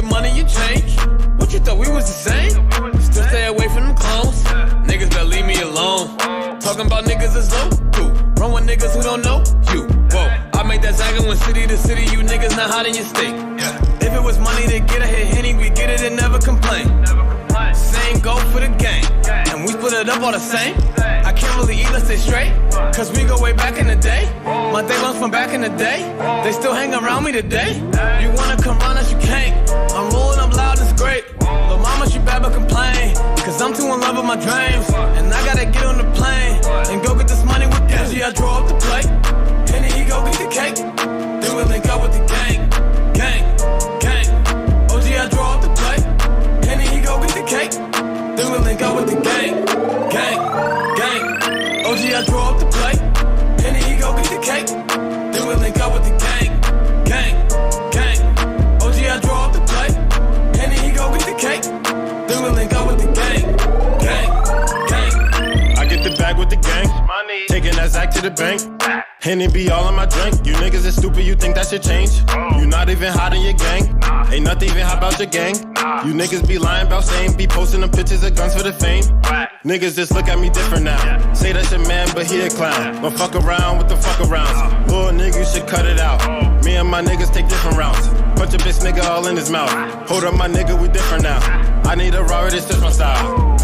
get money, you change. What you thought we was the same? Still stay away from them clones. Niggas better leave me alone. Talking about niggas is low. Run with niggas who don't know you. Whoa, I make that zagging when city to city, you niggas not hot in your state. If it was money to get a hit Henny, we get it and never complain. Same go for the gang, and we split it up all the same. I can't really eat, let's stay straight, cause we go way back in the day. My day ones from back in the day, they still hang around me today. You wanna come round us, you can't. I'm rolling up loud, it's great. Lil' mama, she bad but complain, cause I'm too in love with my dreams. And I gotta get on the plane, and go get this money with Desi. I draw up the plate, and then he go get the cake. Then we link up with the gang, gang, gang. OG, I draw up the plate, and then he go get the cake. Then we link up with the gang, gang, gang. OG, I draw up the plate, and then he go get the cake. Then we link up with the gang, gang, gang. OG, I draw up the plate, and then he go get the cake. Then we link up with the gang, gang, gang. I get the bag with the gang, taking that Zach to the bank. Henny be all in my drink. You niggas is stupid, you think that should change? You not even hot in your gang. Ain't nothing even hot about your gang. You niggas be lying about same. Be posting them pictures of guns for the fame. Niggas just look at me different now. Say that's your man, but he a clown. But fuck around with the fuck arounds. Little nigga, you should cut it out. Me and my niggas take different routes. Punch a bitch nigga all in his mouth. Hold up my nigga, we different now. I need a Robert, this is my style.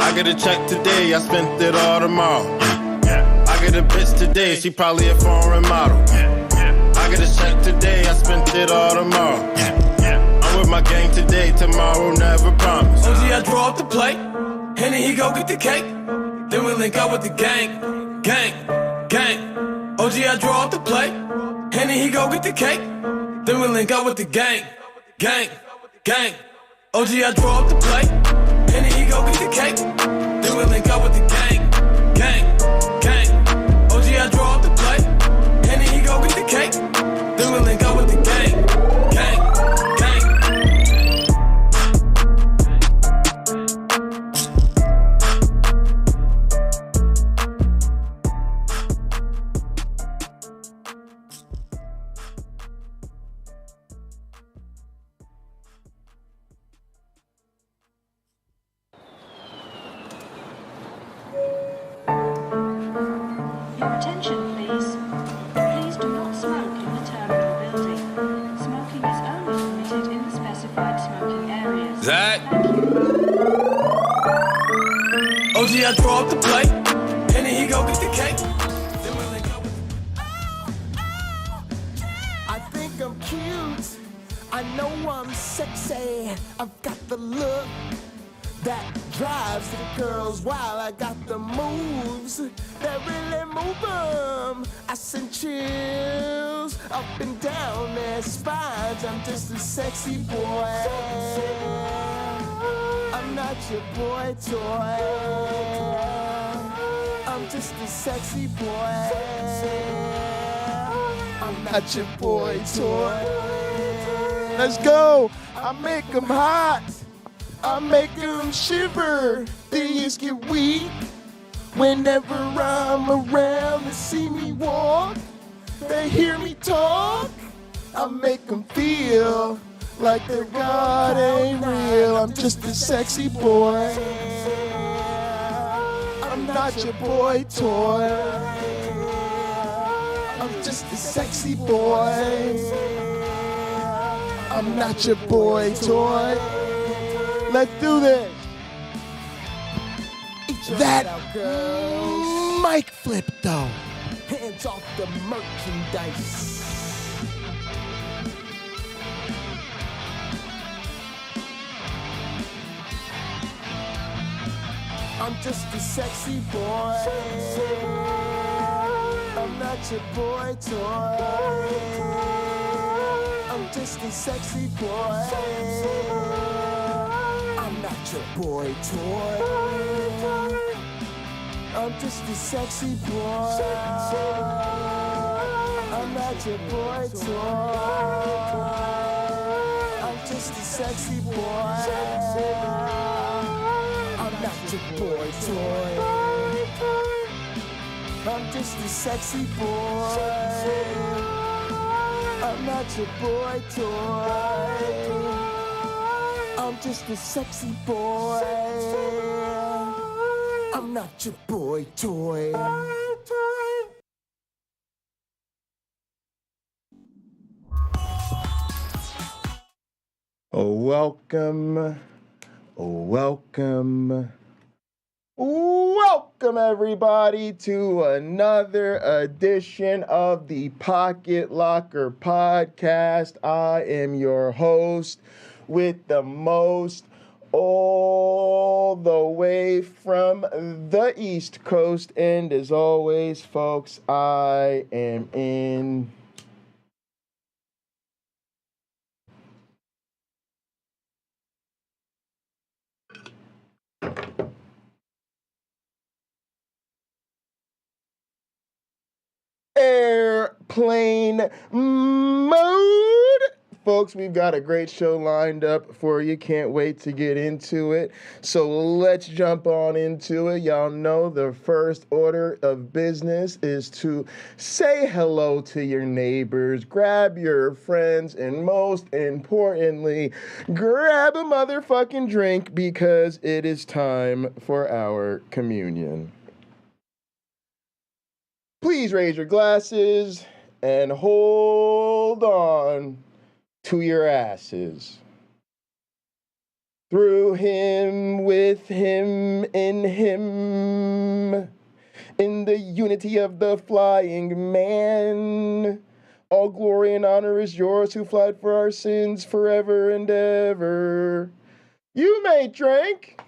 I get a check today, I spent it all tomorrow. I get a bitch today, she probably a foreign model. I get a check today, I spent it all tomorrow. I'm with my gang today, tomorrow never promise. OG, I draw up the plate, and then he go get the cake. Then we link up with the gang, gang, gang. OG, I draw up the plate, and then he go get the cake. Then we link up with the gang, gang, gang. OG, I draw up the plate, and then he go get the cake. Then we link up with the gang, gang, gang. OG, I draw up the plate, and then he go get the cake. Then we link up with the gang, gang, gang. Attention, please. Please do not smoke in the terminal building. Smoking is only permitted in the specified smoking areas. Zach. Thank you. OG, I draw up the plate, and then he go get the cake. Then we link up with I think I'm cute. I know I'm sexy. I've got the look that drives the girls wild. I got the moves that really move them. I send chills up and down their spines. I'm just a sexy boy. I'm not your boy toy. I'm just a sexy boy. I'm not your boy toy. Let's go. I make them hot. I make them shiver. Things get weak whenever I'm around. They see me walk, they hear me talk. I make them feel like their God ain't real. I'm just a sexy boy. I'm not your boy toy. I'm just a sexy boy. I'm not your boy toy. Let's do this. That mic flip though. Hands off the merchandise. I'm just a sexy boy. I'm not your boy toy. I'm just a sexy boy. I'm not your boy toy. I'm just a sexy boy. I'm not your boy toy. I'm just a sexy boy. I'm not your boy toy. I'm just a sexy boy. I'm not your boy toy. I'm just a sexy boy. I'm not your boy toy. Welcome everybody to another edition of the Pocket Locker Podcast. I am your host with the most, all the way from the East Coast. And as always, folks, I am in airplane mode. Folks, we've got a great show lined up for you. Can't wait to get into it. So let's jump on into it. Y'all know the first order of business is to say hello to your neighbors, grab your friends, and most importantly, grab a motherfucking drink because it is time for our communion. Please raise your glasses and hold on to your asses. Through him, with him, in the unity of the flying man. All glory and honor is yours who fled for our sins forever and ever. You may drink.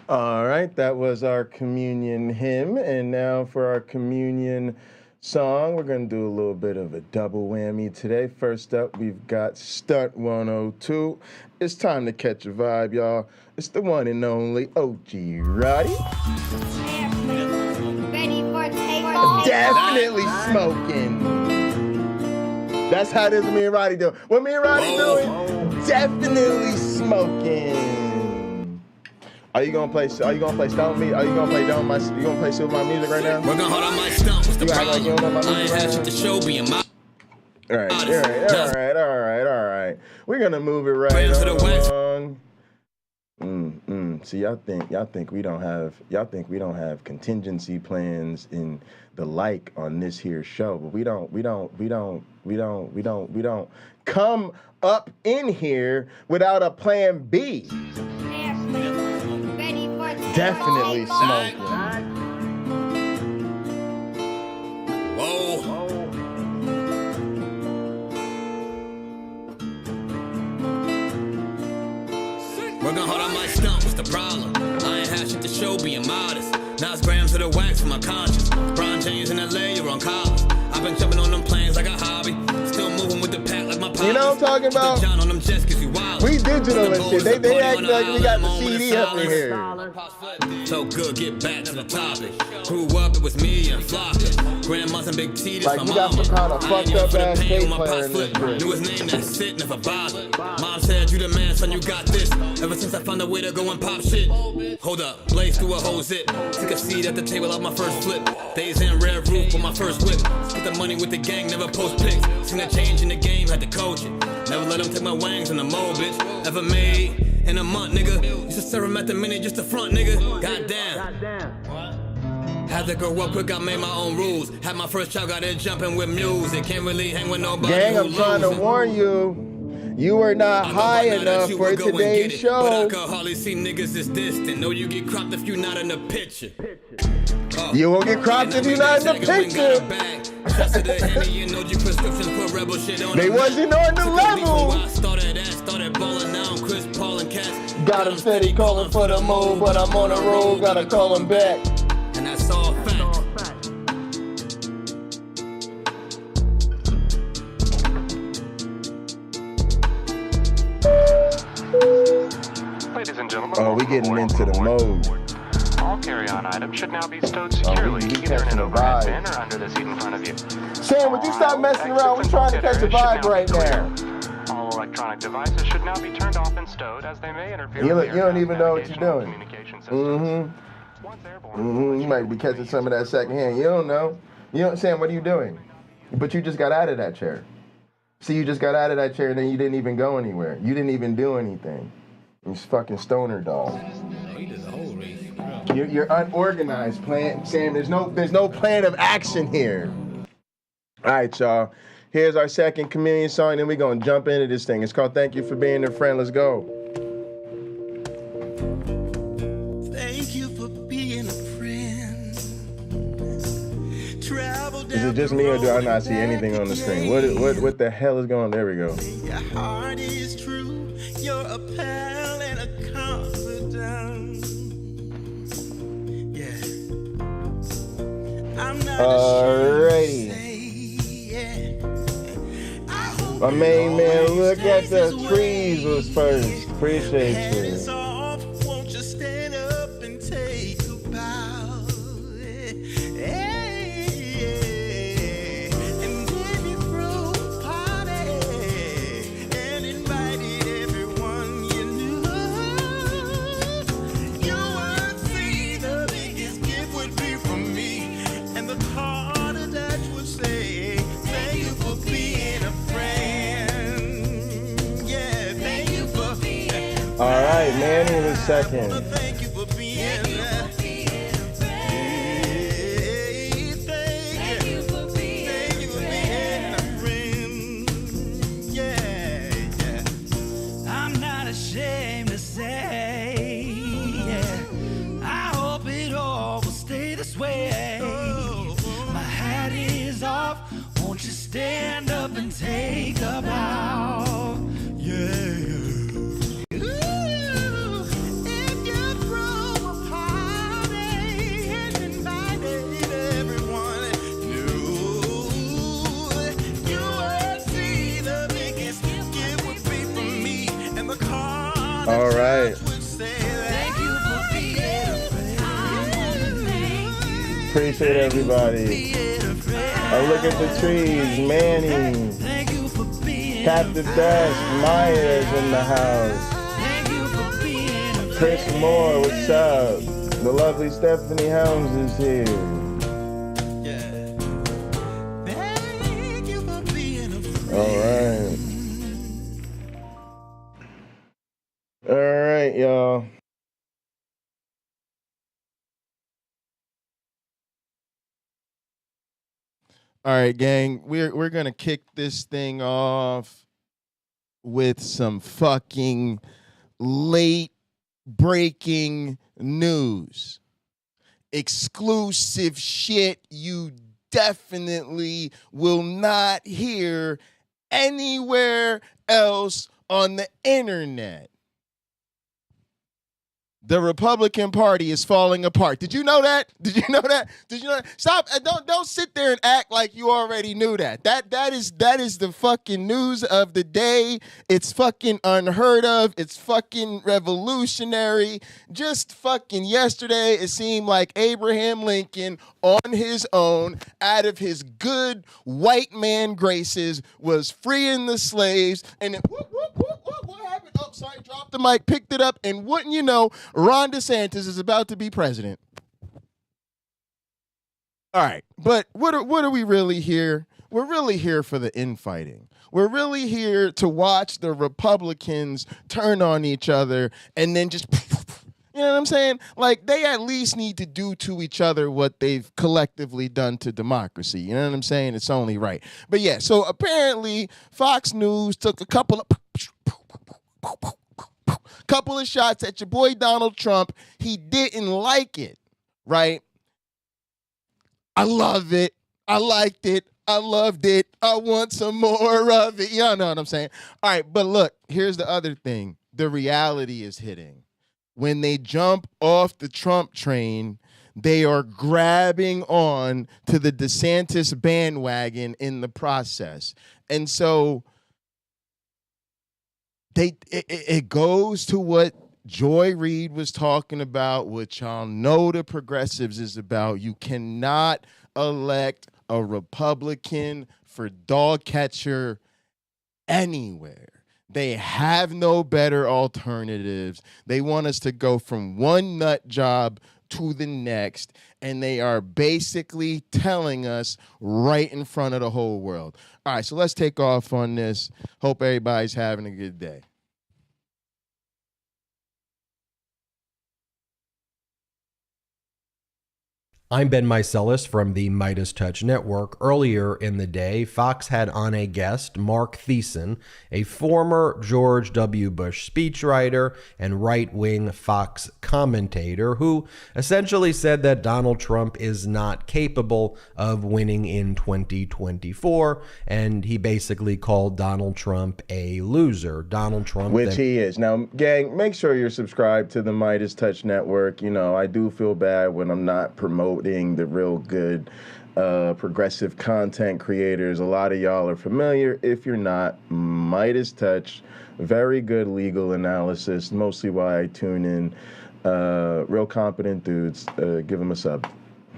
All right, that was our communion hymn, and now for our communion song, we're going to do a little bit of a double whammy today. First up, we've got Stunt 102. It's time to catch a vibe, y'all. It's the one and only OG Roddy. Definitely smoking. That's how it is me and Roddy doing. What me and Roddy doing? Definitely smoking. Are you gonna play Stone with me? Are you gonna play Stone with my music right now? We're gonna hold on my stump. What's the problem? Like you don't know my I music ain't right had now? shit to show being my. All right. We're gonna move it right Plans to the west. on. See, y'all think we don't have contingency plans in the like on this here show, but we don't come up in here without a plan B. Definitely smoking. Whoa. We're gonna hold on my stump. What's the problem? I ain't had shit to show being modest. Now it's grams of the wax for my conscience. Bron James in LA, you're on college. I've been jumping on them planes like a hobby. Still moving with the pack like my pops. You know what I'm talking about? John on them jets 'cause you wild. We digital and shit. They act like we got the CD up in here. So good, get back to the topic. Grew up, it was me and Flocka. Grandma's and Big T, this Like my you got mama. some kind of I ain't fucked here up for the ass pain tape when my player pops in this flip. bitch. Knew his name, that's it, never bothered. Mom said, you the man, son, you got this. Ever since I found a way to go and pop shit. Hold up, blaze through a whole zip. Took a seat at the table of my first flip. Days in red roof with my first whip. Spent the money with the gang, never post pics. Seen a change in the game, had to coach it. Never let them take my wangs in the mold, bitch. Ever made in a month, nigga. Used to serve him at the minute just to front, nigga. Goddamn. Had to grow up quick, I made my own rules. Had my first child, got it jumping with music. Can't really hang with nobody. Gang, who I'm trying to losing. warn you. You are not I know high by now that enough you for would go and today's get it, But I show. could hardly see niggas as distant. Know you get cropped if you not in the picture. You won't get cropped if you're not in the picture. They wasn't on the level. Started balling now, Chris Paul and Cats. Got him steady calling for the move, but I'm on the road, gotta call him back. And that's all fact. Ladies and gentlemen, Oh, we getting into the mode. all carry-on items should now be stowed securely, we either in catching an a overhead vibe. bin or under the seat in front of you. Sam, would you stop messing around? We're trying to catch a vibe right now. All electronic devices should now be turned off and stowed, as they may interfere You with the don't even know what navigation you're and doing. communication systems. Once airborne, You might be catching some of that secondhand. You don't know. Sam, what are you doing? But you just got out of that chair. See, you just got out of that chair and then you didn't even go anywhere. You didn't even do anything. You fucking stoner dog. You're unorganized, Sam. There's no plan of action here. All right, y'all. Here's our second communion song, then we're gonna jump into this thing. It's called "Thank You for Being a Friend." Let's go. Thank you for being a friend. Travel down Is it just me or do I not see anything on the screen? What the hell is going on? There we go. Your heart is true. You're a pal and a confidant. Yeah. I'm not Alrighty. My main man, look at the trees was first. Appreciate you. Won't you stand up and take a bow? Hey, and then you throw a party and invited everyone you knew. You would see the biggest gift would be from me, and the card attached would say, "Thank you for being a friend." All right, Manny was second. Thank you for being a friend. Thank you for being a friend. Yeah. I'm not ashamed to say, I hope it all will stay this way. My hat is off. Won't you stand up and take a bow? Yeah. All right. Appreciate everybody. I look at the trees. Manny, Captain Best, Maya's in the house. Chris Moore, what's up? The lovely Stephanie Helms is here. All right. All right, y'all. All right, gang. We're gonna kick this thing off with some fucking late breaking news. Exclusive shit you definitely will not hear anywhere else on the internet. The Republican Party is falling apart. Did you know that? Did you know that? Did you know that? Stop! Don't sit there and act like you already knew that. That is the fucking news of the day. It's fucking unheard of. It's fucking revolutionary. Just fucking yesterday, it seemed like Abraham Lincoln, on his own, out of his good white man graces, was freeing the slaves. And then, what happened? Oh, sorry, dropped the mic, picked it up, and wouldn't you know, Ron DeSantis is about to be president. All right, but what are we really here? We're really here for the infighting. We're really here to watch the Republicans turn on each other and then just, you know what I'm saying? Like, they at least need to do to each other what they've collectively done to democracy. You know what I'm saying? It's only right. But yeah, so apparently Fox News took a couple of shots at your boy Donald Trump. He didn't like it, right? I love it. I liked it. I loved it. I want some more of it. Y'all know what I'm saying? All right, but look, here's the other thing. The reality is hitting. When they jump off the Trump train, they are grabbing on to the DeSantis bandwagon in the process. And so it goes to what Joy Reid was talking about, what y'all know the progressives is about. You cannot elect a Republican for dog catcher anywhere. They have no better alternatives. They want us to go from one nut job to the next, and they are basically telling us right in front of the whole world. All right, so let's take off on this. Hope everybody's having a good day. I'm Ben Meiselas from the Midas Touch Network. Earlier in the day, Fox had on a guest, Mark Thiessen, a former George W. Bush speechwriter and right-wing Fox commentator who essentially said that Donald Trump is not capable of winning in 2024, and he basically called Donald Trump a loser. Donald Trump... Which he is. Now, gang, make sure you're subscribed to the Midas Touch Network. You know, I do feel bad when I'm not promoting the real good progressive content creators. A lot of y'all are familiar. If you're not, Midas Touch, very good legal analysis, mostly why I tune in. Real competent dudes. Give them a sub.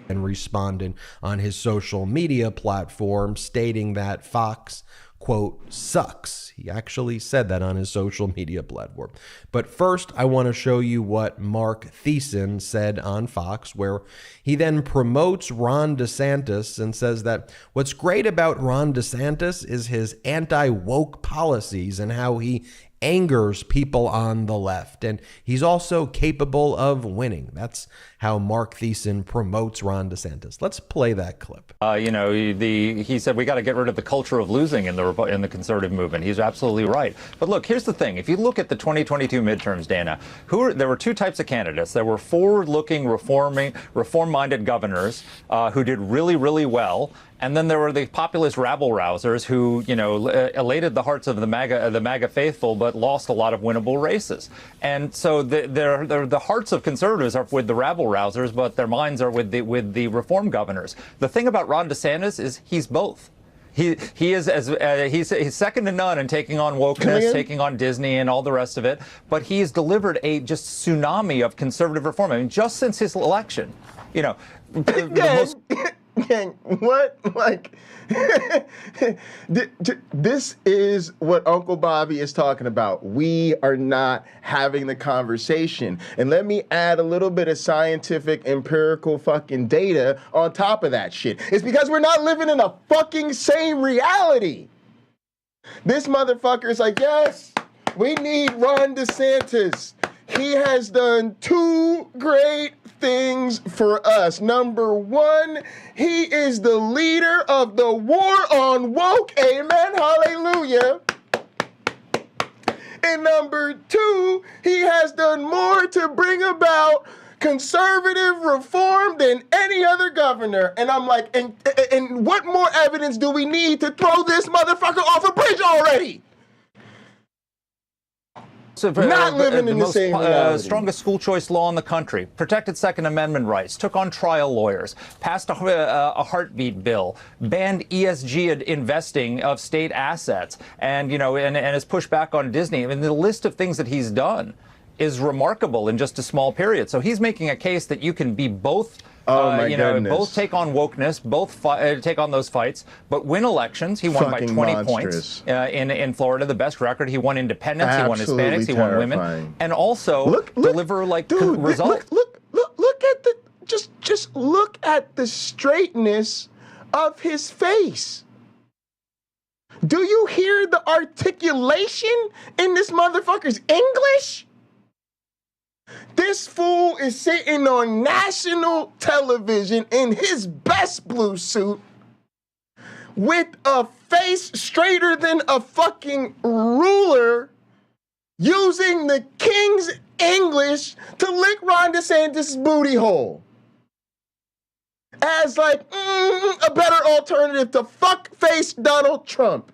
And responded on his social media platform stating that Fox, quote, sucks. He actually said that on his social media platform. But first, I want to show you what Mark Thiessen said on Fox, where he then promotes Ron DeSantis and says that what's great about Ron DeSantis is his anti-woke policies and how he angers people on the left. And he's also capable of winning. That's how Mark Thiessen promotes Ron DeSantis. Let's play that clip. He said we got to get rid of the culture of losing in the conservative movement. He's absolutely right. But look, here's the thing. If you look at the 2022 midterms, Dana, there were two types of candidates. There were forward-looking, reform-minded governors who did really, really well. And then there were the populist rabble-rousers who, elated the hearts of the MAGA faithful, but lost a lot of winnable races. And so the hearts of conservatives are with the rabble-rousers, but their minds are with the reform governors. The thing about Ron DeSantis is he's both. He's second to none in taking on wokeness, taking on Disney and all the rest of it. But he's delivered a just tsunami of conservative reform. I mean, just since his election, Gang, what? Like, this is what Uncle Bobby is talking about. We are not having the conversation. And let me add a little bit of scientific, empirical fucking data on top of that shit. It's because we're not living in a fucking same reality. This motherfucker is like, yes, we need Ron DeSantis. He has done two great things for us. Number one, he is the leader of the war on woke. Amen. Hallelujah. And number two, he has done more to bring about conservative reform than any other governor. And I'm like, and what more evidence do we need to throw this motherfucker off a bridge already? Not living in the same reality. Strongest school choice law in the country, protected Second Amendment rights, took on trial lawyers, passed a heartbeat bill, banned ESG investing of state assets, and has pushed back on Disney. I mean, the list of things that he's done is remarkable in just a small period. So he's making a case that you can be both. Both take on wokeness, both take on those fights, but win elections. He won Fucking by 20 monstrous. points in Florida, the best record. He won independents, he won Hispanics, he won women, and also deliver results. Look at the just look at the straightness of his face. Do you hear the articulation in this motherfucker's English? This fool is sitting on national television in his best blue suit with a face straighter than a fucking ruler, using the king's English to lick Ron DeSantis' booty hole as like a better alternative to fuck-face Donald Trump.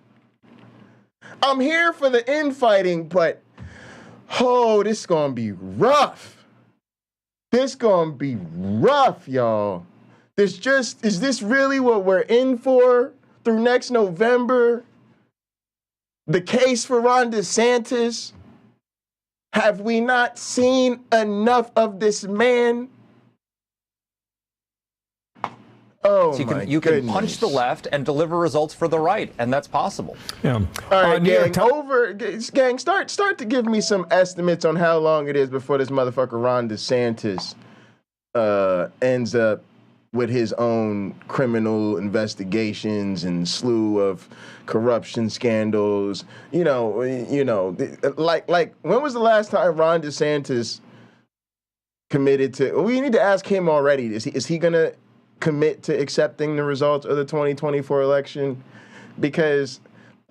I'm here for the infighting, but this is gonna be rough. This gonna be rough, y'all. Is this really what we're in for through next November? The case for Ron DeSantis Have we not seen enough of this man? Oh, so you can punch the left and deliver results for the right, and that's possible. Yeah. All right, gang, start to give me some estimates on how long it is before this motherfucker Ron DeSantis ends up with his own criminal investigations and slew of corruption scandals. Like when was the last time Ron DeSantis committed to? We need to ask him already. Is he gonna commit to accepting the results of the 2024 election? Because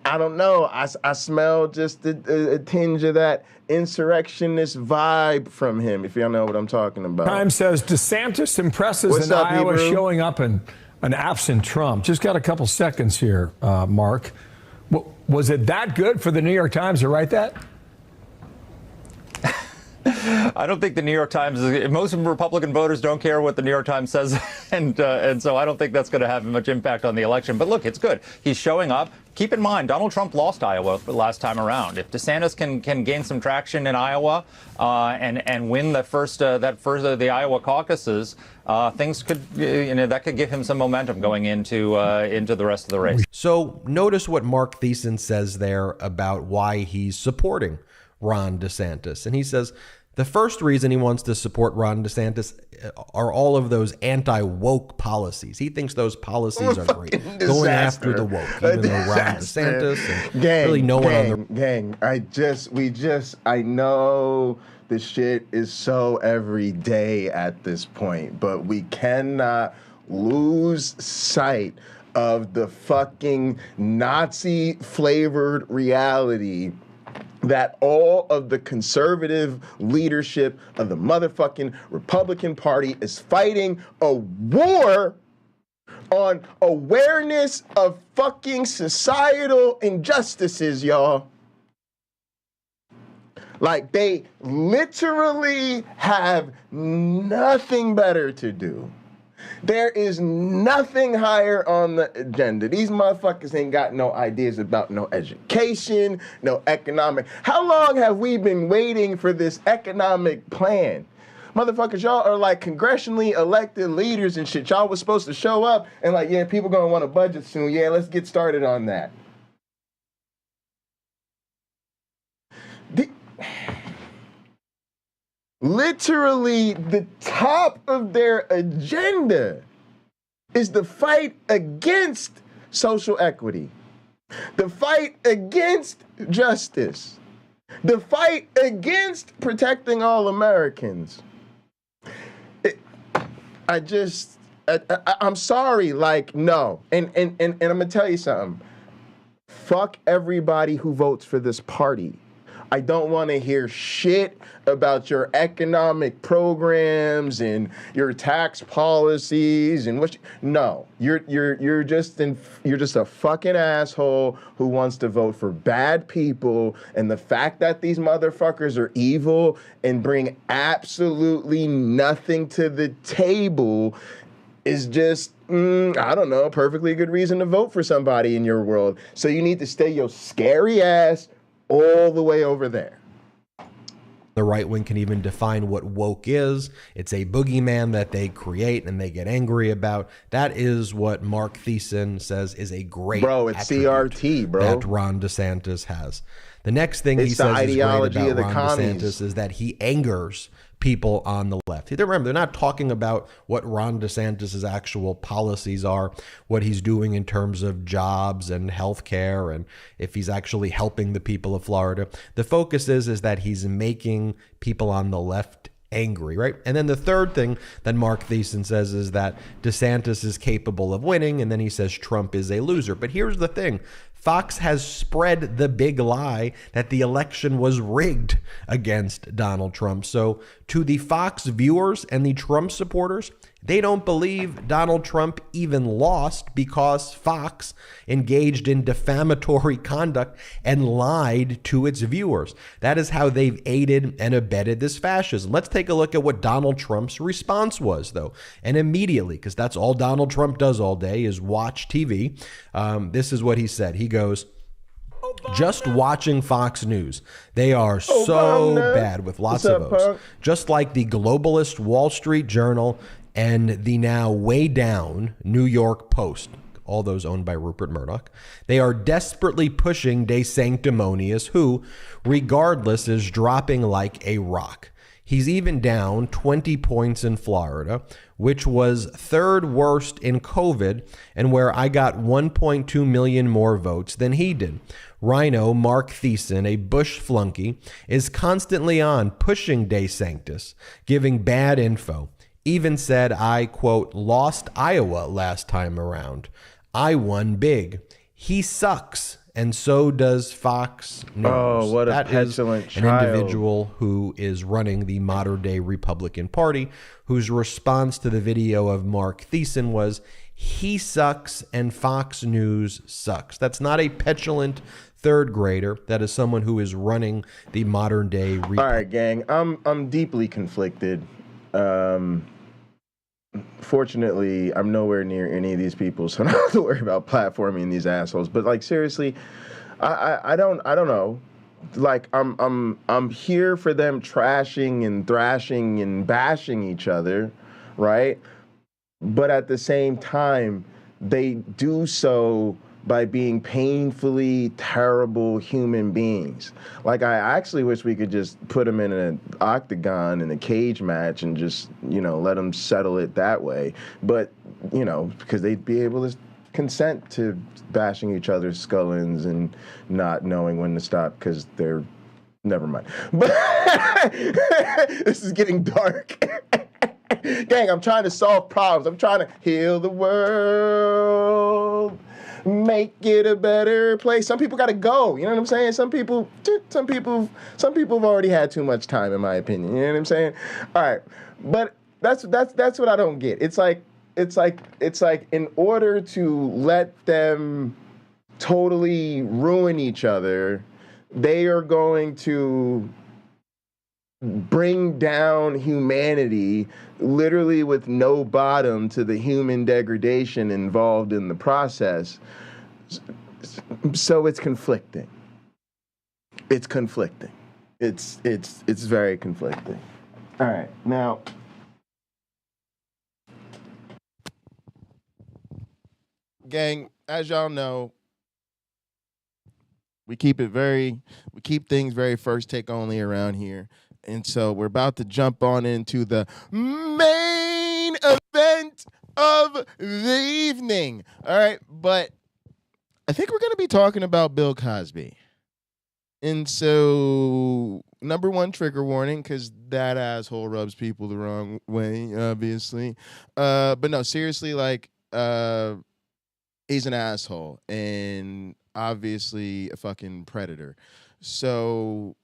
I don't know. I smell just a tinge of that insurrectionist vibe from him, if y'all know what I'm talking about. Time says DeSantis impresses in Iowa, showing up in an absent Trump. Just got a couple seconds here, Mark. Was it that good for the New York Times to write that? I don't think the New York Times, most Republican voters don't care what the New York Times says, and so I don't think that's going to have much impact on the election. But look, it's good. He's showing up. Keep in mind, Donald Trump lost Iowa the last time around. If DeSantis can gain some traction in Iowa and win the first of the Iowa caucuses, things could that could give him some momentum going into the rest of the race. So notice what Mark Thiessen says there about why he's supporting Ron DeSantis. And he says the first reason he wants to support Ron DeSantis are all of those anti-woke policies. He thinks those policies are great. Going after the woke, even though Ron DeSantis and really no one on the gang. I know the shit is so everyday at this point, but we cannot lose sight of the fucking Nazi-flavored reality that all of the conservative leadership of the motherfucking Republican Party is fighting a war on awareness of fucking societal injustices, y'all. Like, they literally have nothing better to do. There is nothing higher on the agenda. These motherfuckers ain't got no ideas about no education, no economic. How long have we been waiting for this economic plan? Motherfuckers, y'all are like congressionally elected leaders and shit. Y'all was supposed to show up and like, yeah, people gonna want a budget soon. Yeah, let's get started on that. Literally, the top of their agenda is the fight against social equity, the fight against justice, the fight against protecting all Americans. I'm sorry, like, no. And I'm gonna tell you something. Fuck everybody who votes for this party. I don't want to hear shit about your economic programs and your tax policies and what. No, you're just a fucking asshole who wants to vote for bad people. And the fact that these motherfuckers are evil and bring absolutely nothing to the table is just, I don't know, a perfectly good reason to vote for somebody in your world. So you need to stay your scary ass all the way over there. The right wing can even define what woke is. It's a boogeyman that they create and they get angry about. That is what Mark Thiessen says is a great it's CRT, bro. That Ron DeSantis has. The next thing he says is great about Ron DeSantis is that he angers people on the left. Remember, they're not talking about what Ron DeSantis' actual policies are, what he's doing in terms of jobs and health care, and if he's actually helping the people of Florida. The focus is that he's making people on the left angry, right? And then the third thing that Mark Thiessen says is that DeSantis is capable of winning, and then he says Trump is a loser. But here's the thing. Fox has spread the big lie that the election was rigged against Donald Trump. So to the Fox viewers and the Trump supporters, they don't believe Donald Trump even lost because Fox engaged in defamatory conduct and lied to its viewers. That is how they've aided and abetted this fascism. Let's take a look at what Donald Trump's response was, though. And immediately, because that's all Donald Trump does all day is watch TV. This is what he said. He goes, Just watching Fox News, they are so bad with lots of O's. Just like the globalist Wall Street Journal and the now way down New York Post, all those owned by Rupert Murdoch. They are desperately pushing De Sanctimonious, who, regardless, is dropping like a rock. He's even down 20 points in Florida, which was third worst in COVID and where I got 1.2 million more votes than he did. Rhino Mark Thiessen, a Bush flunky, is constantly on pushing De Sanctis, giving bad info. Even said I, quote, lost Iowa last time around. I won big. He sucks. And so does Fox News. Oh, what a that petulant is child. An individual who is running the modern-day Republican Party, whose response to the video of Mark Thiessen was, he sucks and Fox News sucks. That's not a petulant third grader. That is someone who is running the modern-day Republican. All right, gang. I'm deeply conflicted. Fortunately, I'm nowhere near any of these people, so I don't have to worry about platforming these assholes. But like seriously, I don't know. Like I'm here for them trashing and thrashing and bashing each other, right? But at the same time, they do so by being painfully terrible human beings. Like, I actually wish we could just put them in an octagon in a cage match and just, let them settle it that way. But, because they'd be able to consent to bashing each other's skull ends and not knowing when to stop because they're, never mind. But this is getting dark. Gang, I'm trying to solve problems. I'm trying to heal the world. Make it a better place. Some people gotta go. You know what I'm saying? Some people have already had too much time, in my opinion. You know what I'm saying? All right, but that's what I don't get. It's like in order to let them totally ruin each other, they are going to bring down humanity literally with no bottom to the human degradation involved in the process. So it's conflicting. It's conflicting. It's very conflicting. All right, now gang, as y'all know, we keep things very first take only around here. And so we're about to jump on into the main event of the evening. All right, but I think we're going to be talking about Bill Cosby. And so, number one, trigger warning, because that asshole rubs people the wrong way, obviously. But no, seriously, like, he's an asshole and obviously a fucking predator. So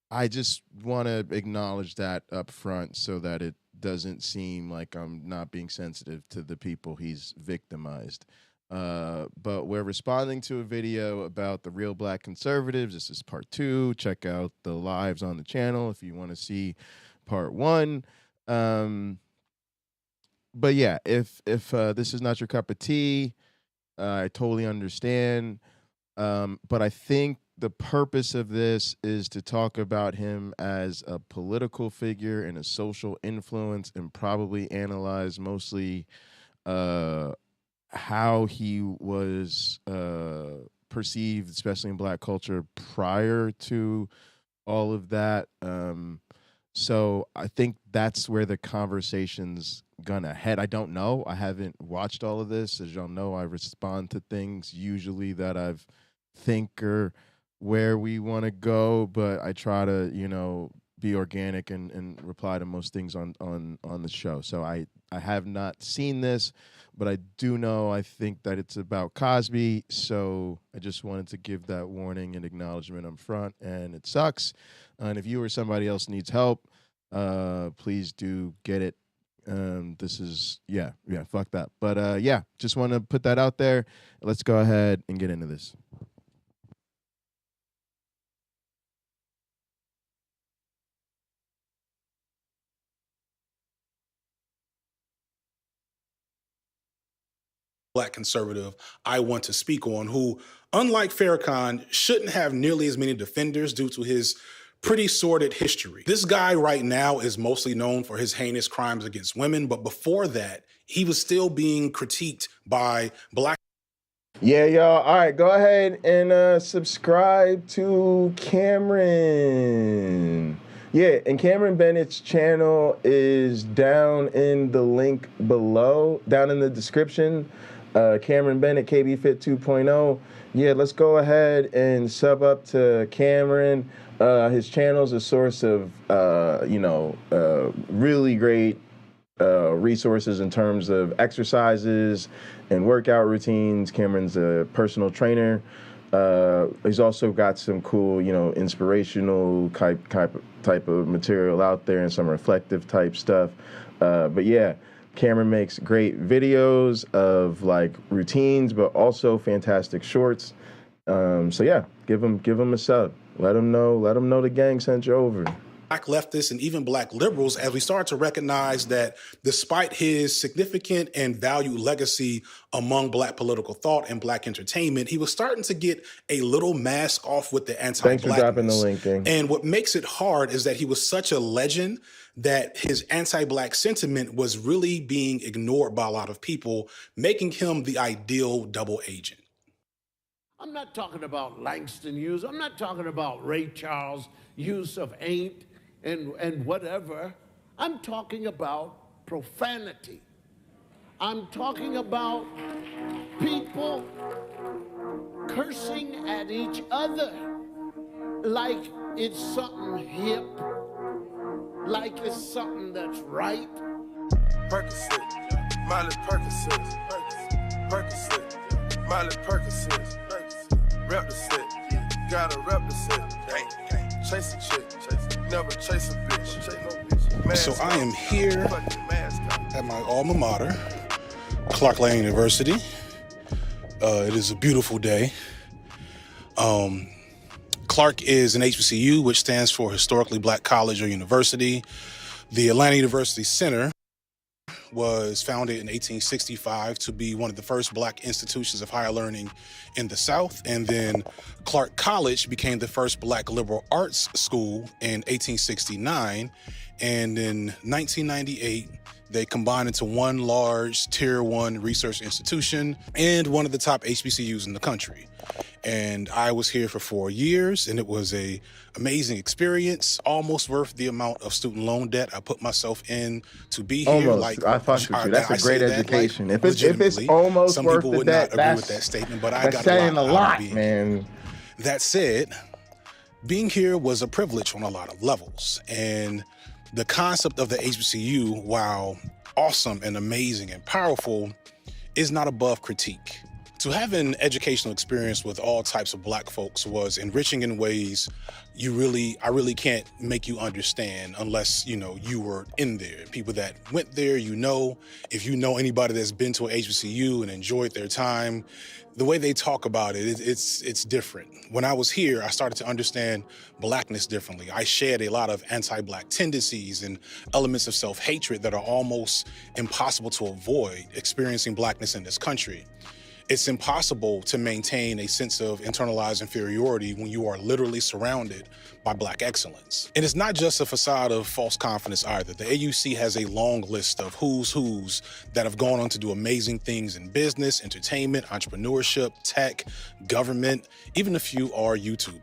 I just want to acknowledge that up front so that it doesn't seem like I'm not being sensitive to the people he's victimized. But we're responding to a video about the real black conservatives. This is part 2. Check out the lives on the channel if you want to see part 1. But yeah, if this is not your cup of tea, I totally understand. But I think the purpose of this is to talk about him as a political figure and a social influence, and probably analyze mostly how he was perceived, especially in black culture, prior to all of that. So I think that's where the conversation's gonna head. I don't know. I haven't watched all of this. As y'all know, I respond to things usually that I've think or where we want to go, but I try to, be organic and reply to most things on the show. So I have not seen this, but I do know I think that it's about Cosby. So I just wanted to give that warning and acknowledgement up front, and it sucks. And if you or somebody else needs help, please do get it. This is, fuck that. But just want to put that out there. Let's go ahead and get into this. Black conservative I want to speak on, who, unlike Farrakhan, shouldn't have nearly as many defenders due to his pretty sordid history. This guy right now is mostly known for his heinous crimes against women, but before that, he was still being critiqued by Black. Yeah, y'all. All right, go ahead and subscribe to Cameron. Yeah, and Cameron Bennett's channel is down in the link below, down in the description. Cameron Bennett, KB Fit 2.0. Yeah, let's go ahead and sub up to Cameron. His channel's a source of, really great resources in terms of exercises and workout routines. Cameron's a personal trainer. He's also got some cool, inspirational type of material out there and some reflective type stuff. But yeah, Cameron makes great videos of like routines, but also fantastic shorts. So yeah, give him a sub. Let him know the gang sent you over. Black leftists and even Black liberals, as we start to recognize that despite his significant and valued legacy among Black political thought and Black entertainment, he was starting to get a little mask off with the anti-Blackness. Thanks for dropping the link, gang. And what makes it hard is that he was such a legend that his anti-Black sentiment was really being ignored by a lot of people, making him the ideal double agent. I'm not talking about Langston Hughes. I'm not talking about Ray Charles' use of ain't and whatever. I'm talking about profanity. I'm talking about people cursing at each other like it's something hip, like it's something that's right. Percocet, Miley Percocet, Percocet, Miley Percocet, rep the set, gotta rep the set, chase a chick, never chase a bitch. So I am here at my alma mater, Clark Lane University. It is a beautiful day. Clark is an HBCU, which stands for Historically Black College or University. The Atlanta University Center was founded in 1865 to be one of the first Black institutions of higher learning in the South. And then Clark College became the first Black liberal arts school in 1869. And in 1998, they combined into one large Tier 1 research institution and one of the top HBCUs in the country. And I was here for 4 years, and it was an amazing experience, almost worth the amount of student loan debt I put myself in to be here. Almost. I fuck with you. That's a great education. If it's almost some worth people would the debt, not agree with that statement, but I got saying a lot man. That said, being here was a privilege on a lot of levels, and the concept of the HBCU, while awesome and amazing and powerful, is not above critique. To have an educational experience with all types of Black folks was enriching in ways I really can't make you understand unless, you were in there. People that went there, if you know anybody that's been to an HBCU and enjoyed their time, the way they talk about it's different. When I was here, I started to understand Blackness differently. I shared a lot of anti-Black tendencies and elements of self-hatred that are almost impossible to avoid experiencing Blackness in this country. It's impossible to maintain a sense of internalized inferiority when you are literally surrounded by Black excellence. And it's not just a facade of false confidence either. The AUC has a long list of who's that have gone on to do amazing things in business, entertainment, entrepreneurship, tech, government, even a few are YouTubers.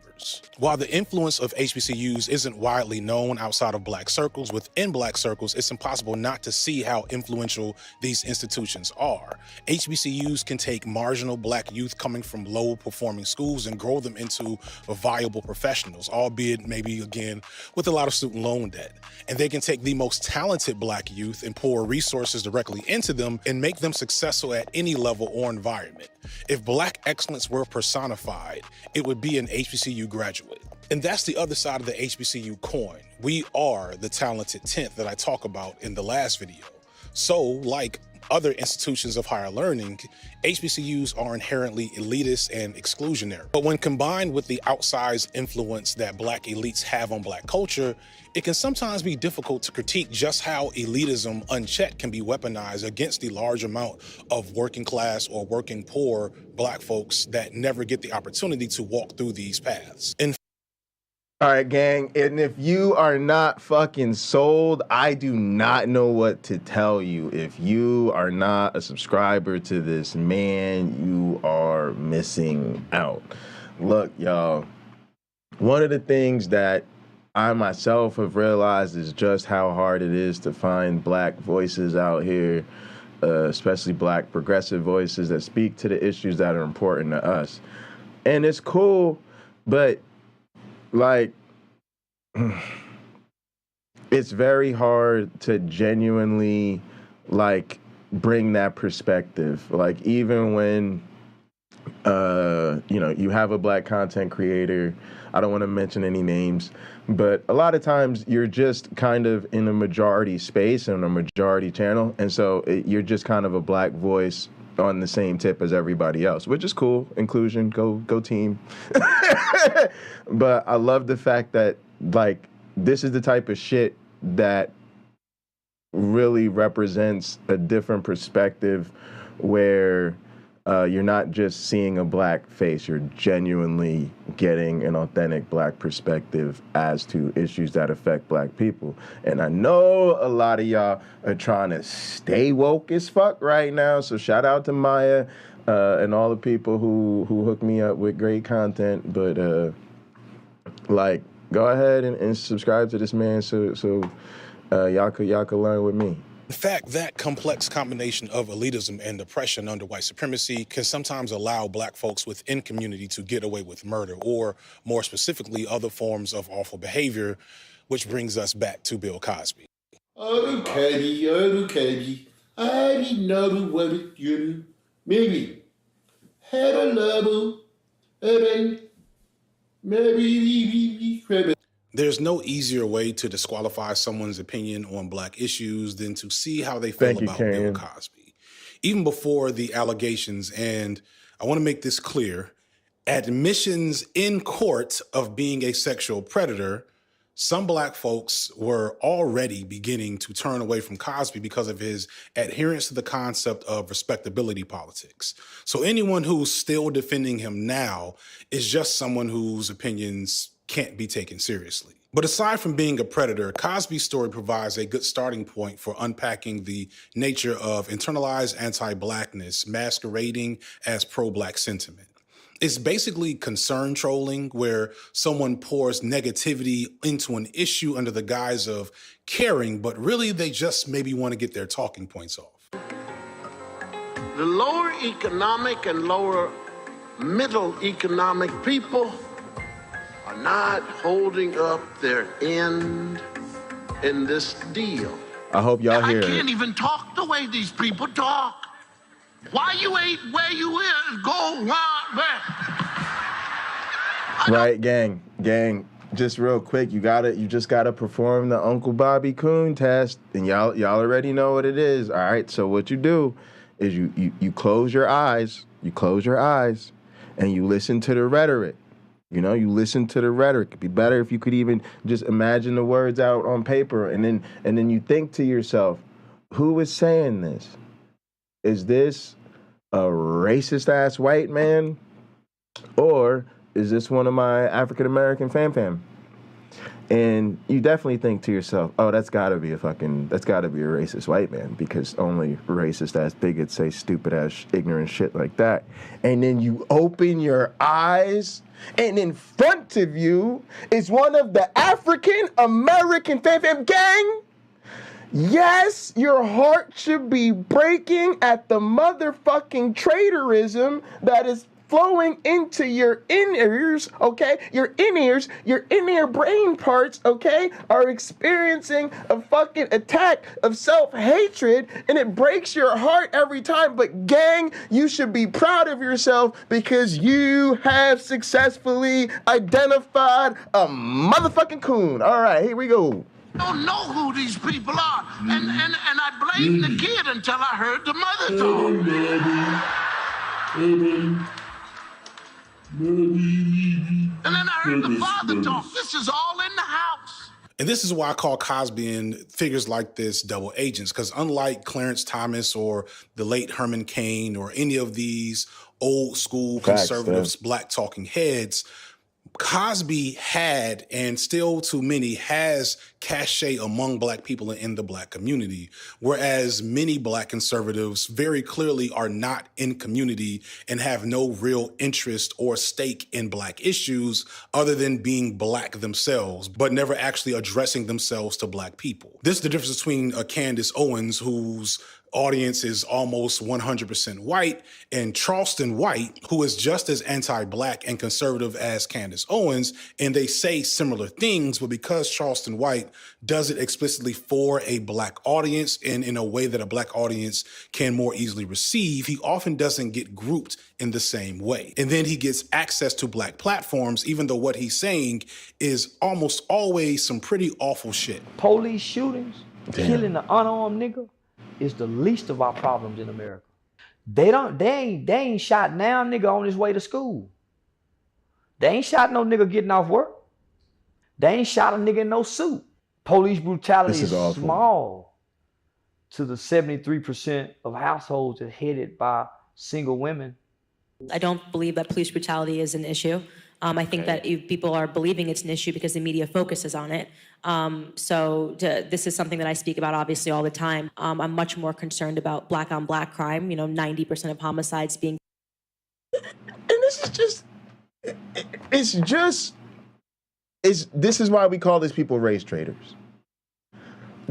While the influence of HBCUs isn't widely known outside of Black circles, within Black circles, it's impossible not to see how influential these institutions are. HBCUs can take marginal Black youth coming from low-performing schools and grow them into viable professionals, albeit maybe, again, with a lot of student loan debt. And they can take the most talented Black youth and pour resources directly into them and make them successful at any level or environment. If Black excellence were personified, it would be an HBCU graduate. And that's the other side of the HBCU coin. We are the talented 10th that I talk about in the last video. So, like other institutions of higher learning, HBCUs are inherently elitist and exclusionary. But when combined with the outsized influence that Black elites have on Black culture, it can sometimes be difficult to critique just how elitism unchecked can be weaponized against the large amount of working class or working poor Black folks that never get the opportunity to walk through these paths. All right, gang, and if you are not fucking sold, I do not know what to tell you. If you are not a subscriber to this man, you are missing out. Look, y'all, one of the things that I myself have realized is just how hard it is to find Black voices out here, especially Black progressive voices that speak to the issues that are important to us. And it's cool, but like, it's very hard to genuinely, like, bring that perspective. Like, even when, you know, you have a Black content creator, I don't want to mention any names, but a lot of times you're just kind of in a majority space and a majority channel, and so you're just kind of a Black voice on the same tip as everybody else, which is cool. Inclusion, go team. But I love the fact that, like, this is the type of shit that really represents a different perspective where you're not just seeing a Black face, you're genuinely getting an authentic Black perspective as to issues that affect Black people. And I know a lot of y'all are trying to stay woke as fuck right now, so shout out to Maya and all the people who hook me up with great content. But like, go ahead and subscribe to this man so y'all could learn with me. In fact, that complex combination of elitism and oppression under white supremacy can sometimes allow Black folks within community to get away with murder, or more specifically, other forms of awful behavior, which brings us back to Bill Cosby. Okay, I didn't know what it you maybe had a level and then maybe. There's no easier way to disqualify someone's opinion on Black issues than to see how they feel about Bill Cosby. Even before the allegations, and I want to make this clear, admissions in court of being a sexual predator, some Black folks were already beginning to turn away from Cosby because of his adherence to the concept of respectability politics. So anyone who's still defending him now is just someone whose opinions can't be taken seriously. But aside from being a predator, Cosby's story provides a good starting point for unpacking the nature of internalized anti-Blackness masquerading as pro-Black sentiment. It's basically concern trolling, where someone pours negativity into an issue under the guise of caring, but really they just maybe want to get their talking points off. The lower economic and lower middle economic people are not holding up their end in this deal. I hope y'all hear it. I can't even talk the way these people talk. Why you ain't where you is, go where? Right, gang. Just real quick, you just gotta perform the Uncle Bobby Coon test, and y'all already know what it is. All right, so what you do is you close your eyes, and you listen to the rhetoric. You know, you listen to the rhetoric. It'd be better if you could even just imagine the words out on paper, and then you think to yourself, who is saying this? Is this a racist ass white man, or is this one of my African American fam? And you definitely think to yourself, oh, that's gotta be a racist white man, because only racist ass bigots say stupid ass ignorant shit like that. And then you open your eyes, and in front of you is one of the African American fam gang. Yes, your heart should be breaking at the motherfucking traitorism that is flowing into your in-ears, okay? Your in-ear brain parts, okay, are experiencing a fucking attack of self-hatred, and it breaks your heart every time. But gang, you should be proud of yourself, because you have successfully identified a motherfucking coon. All right, here we go. don't know who these people are. And I blamed the kid until I heard the mother talk. And then I heard the father talk. This is all in the house. And this is why I call Cosby and figures like this double agents, because unlike Clarence Thomas or the late Herman Cain or any of these old school conservatives, black talking heads, Cosby had, and still to many has, cachet among black people in the black community, whereas many black conservatives very clearly are not in community and have no real interest or stake in black issues other than being black themselves, but never actually addressing themselves to black people. This is the difference between Candace Owens, whose audience is almost 100% white, and Charleston White, who is just as anti-black and conservative as Candace Owens, and they say similar things, but because Charleston White does it explicitly for a black audience and in a way that a black audience can more easily receive, he often doesn't get grouped in the same way. And then he gets access to black platforms, even though what he's saying is almost always some pretty awful shit. Police shootings, killing an unarmed nigga, is the least of our problems in America. They ain't shot now nigga on his way to school. They ain't shot no nigga getting off work. They ain't shot a nigga in no suit. Police brutality is small to the 73% of households that are headed by single women. I don't believe that police brutality is an issue. I think that people are believing it's an issue because the media focuses on it. This is something that I speak about obviously all the time. I'm much more concerned about black on black crime, 90% of homicides being. And this is this is why we call these people race traders.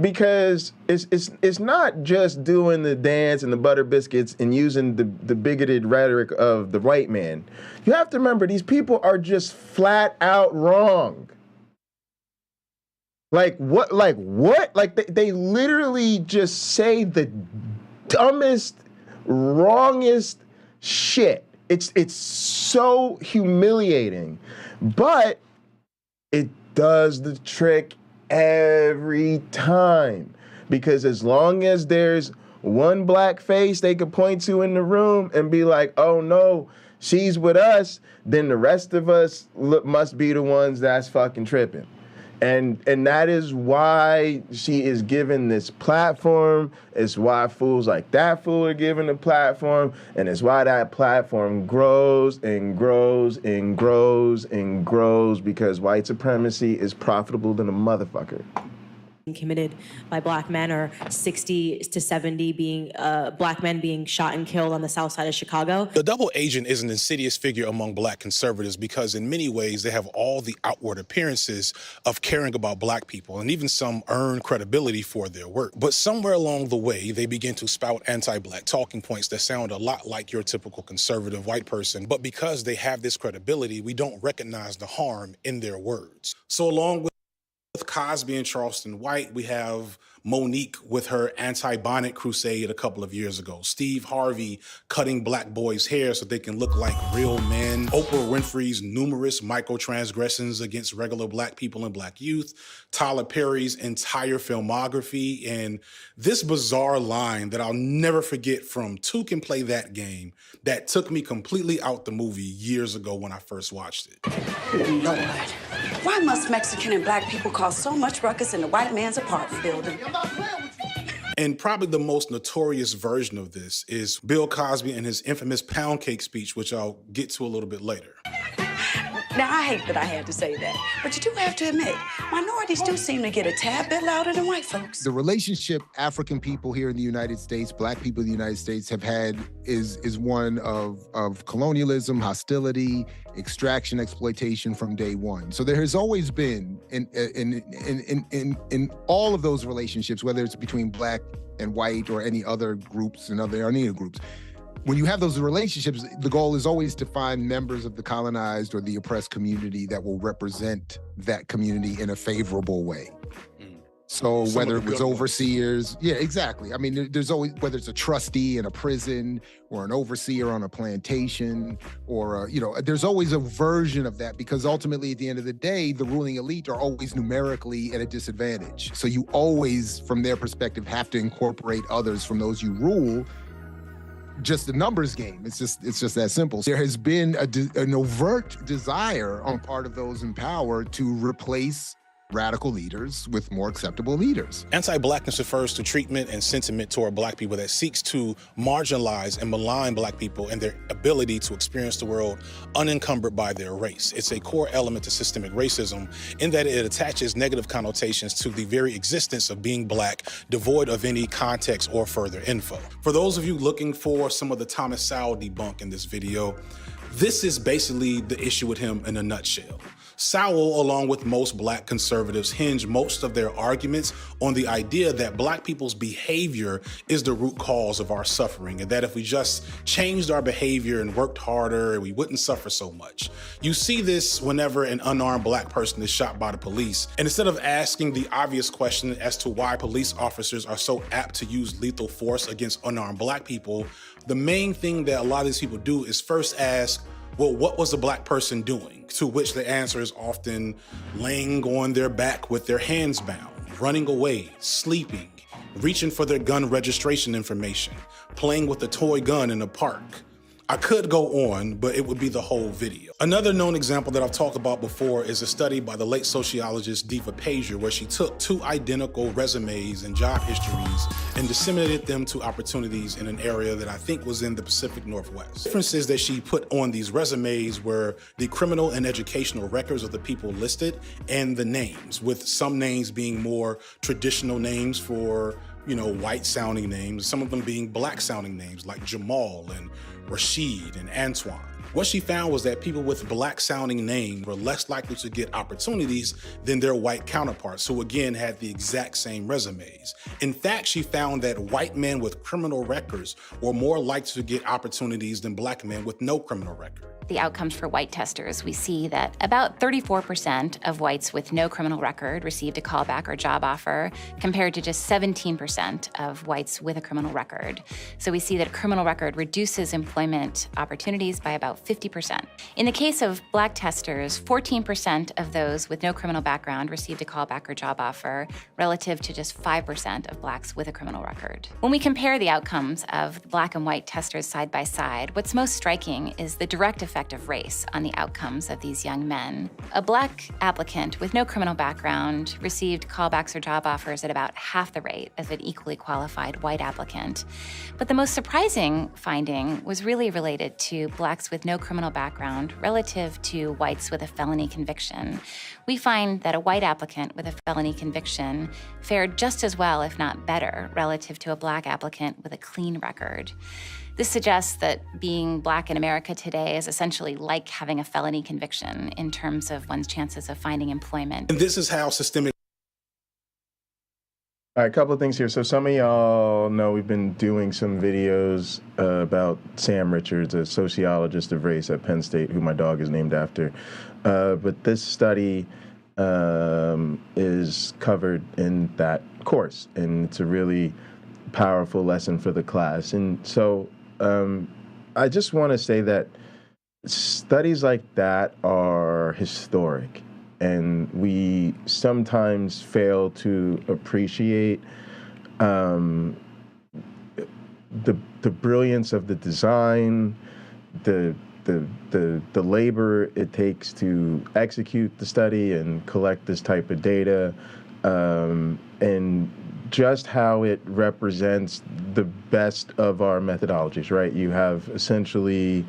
Because it's not just doing the dance and the butter biscuits and using the bigoted rhetoric of the white man. You have to remember, these people are just flat out wrong. Like what? Like they literally just say the dumbest, wrongest shit. It's so humiliating, but it does the trick every time, because as long as there's one black face they could point to in the room and be like, oh no, she's with us, then the rest of us must be the ones that's fucking tripping. And that is why she is given this platform. It's why fools like that fool are given a platform. And it's why that platform grows and grows and grows and grows, because white supremacy is profitable than a motherfucker. Committed by black men, or 60 to 70 being black men being shot and killed on the south side of Chicago. The double agent is an insidious figure among black conservatives because in many ways they have all the outward appearances of caring about black people and even some earn credibility for their work. But somewhere along the way, they begin to spout anti-black talking points that sound a lot like your typical conservative white person. But because they have this credibility, we don't recognize the harm in their words. So along with Cosby and Charleston White, we have Monique with her anti-bonnet crusade a couple of years ago. Steve Harvey cutting black boys' hair so they can look like real men. Oprah Winfrey's numerous microtransgressions against regular black people and black youth. Tyler Perry's entire filmography. And this bizarre line that I'll never forget from Two Can Play That Game that took me completely out the movie years ago when I first watched it. Lord, why must Mexican and black people cause so much ruckus in the white man's apartment building? And probably the most notorious version of this is Bill Cosby and his infamous pound cake speech, which I'll get to a little bit later. Now, I hate that I had to say that, but you do have to admit, minorities do seem to get a tad bit louder than white folks. The relationship African people here in the United States, black people in the United States have had is one of colonialism, hostility, extraction, exploitation from day one. So there has always been in all of those relationships, whether it's between black and white or any other groups and other groups, when you have those relationships, the goal is always to find members of the colonized or the oppressed community that will represent that community in a favorable way. So Some whether of it the was good ones. overseers, yeah, exactly. I mean, there's always, whether it's a trustee in a prison or an overseer on a plantation, or there's always a version of that, because ultimately at the end of the day, the ruling elite are always numerically at a disadvantage. So you always, from their perspective, have to incorporate others from those you rule. Just the numbers game. It's just that simple. There has been an overt desire on part of those in power to replace radical leaders with more acceptable leaders. Anti-blackness refers to treatment and sentiment toward black people that seeks to marginalize and malign black people and their ability to experience the world unencumbered by their race. It's a core element to systemic racism in that it attaches negative connotations to the very existence of being black, devoid of any context or further info. For those of you looking for some of the Thomas Sowell debunk in this video, this is basically the issue with him in a nutshell. Sowell, along with most black conservatives, hinge most of their arguments on the idea that black people's behavior is the root cause of our suffering, and that if we just changed our behavior and worked harder, we wouldn't suffer so much. You see this whenever an unarmed black person is shot by the police, and instead of asking the obvious question as to why police officers are so apt to use lethal force against unarmed black people, the main thing that a lot of these people do is first ask, well, what was the black person doing? To which the answer is often laying on their back with their hands bound, running away, sleeping, reaching for their gun registration information, playing with a toy gun in a park. I could go on, but it would be the whole video. Another known example that I've talked about before is a study by the late sociologist Diva Pager, where she took two identical resumes and job histories and disseminated them to opportunities in an area that I think was in the Pacific Northwest. The differences that she put on these resumes were the criminal and educational records of the people listed and the names, with some names being more traditional names for, white sounding names, some of them being black sounding names like Jamal and Rashid and Antoine. What she found was that people with black sounding names were less likely to get opportunities than their white counterparts, who again had the exact same resumes. In fact, she found that white men with criminal records were more likely to get opportunities than black men with no criminal record. The outcomes for white testers, we see that about 34% of whites with no criminal record received a callback or job offer, compared to just 17% of whites with a criminal record. So we see that a criminal record reduces employment opportunities by about 50%. In the case of black testers, 14% of those with no criminal background received a callback or job offer, relative to just 5% of blacks with a criminal record. When we compare the outcomes of black and white testers side by side, what's most striking is the direct effect of race on the outcomes of these young men. A black applicant with no criminal background received callbacks or job offers at about half the rate of an equally qualified white applicant. But the most surprising finding was really related to blacks with no criminal background relative to whites with a felony conviction. We find that a white applicant with a felony conviction fared just as well, if not better, relative to a black applicant with a clean record. This suggests that being black in America today is essentially like having a felony conviction in terms of one's chances of finding employment. And this is how systemic. All right, a couple of things here. So some of y'all know we've been doing some videos about Sam Richards, a sociologist of race at Penn State, who my dog is named after. But this study is covered in that course, and it's a really powerful lesson for the class. And so I just want to say that studies like that are historic, and we sometimes fail to appreciate the brilliance of the design, the labor it takes to execute the study and collect this type of data, and just how it represents the best of our methodologies, right? You have essentially,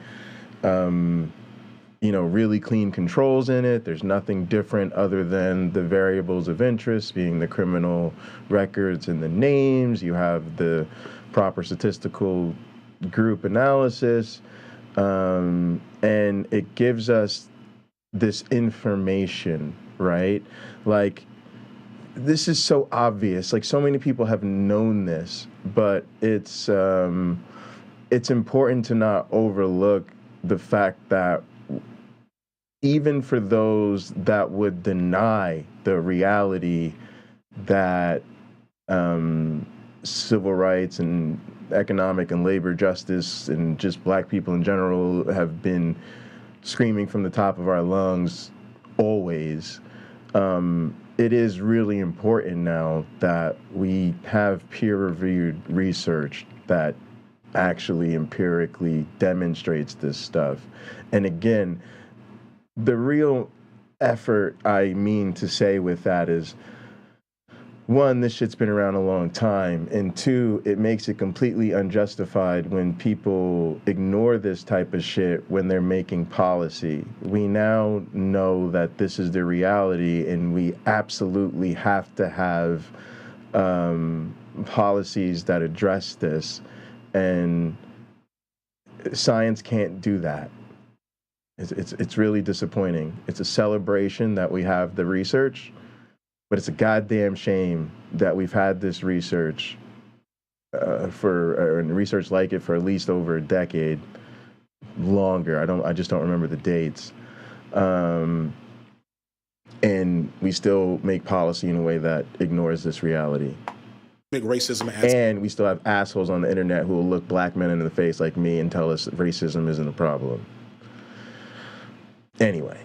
really clean controls in it. There's nothing different other than the variables of interest being the criminal records and the names. You have the proper statistical group analysis, and it gives us this information, right? Like, this is so obvious. Like, so many people have known this, but it's important to not overlook the fact that even for those that would deny the reality that civil rights and economic and labor justice and just black people in general have been screaming from the top of our lungs always. It is really important now that we have peer-reviewed research that actually empirically demonstrates this stuff. And again, the real effort I mean to say with that is, one, this shit's been around a long time, and two, it makes it completely unjustified when people ignore this type of shit when they're making policy. We now know that this is the reality, and we absolutely have to have policies that address this, and science can't do that. It's really disappointing. It's a celebration that we have the research, but it's a goddamn shame that we've had this research and research like it for at least over a decade, longer. I just don't remember the dates. And we still make policy in a way that ignores this reality. Racism and we still have assholes on the internet who will look black men in the face like me and tell us that racism isn't a problem. Anyway.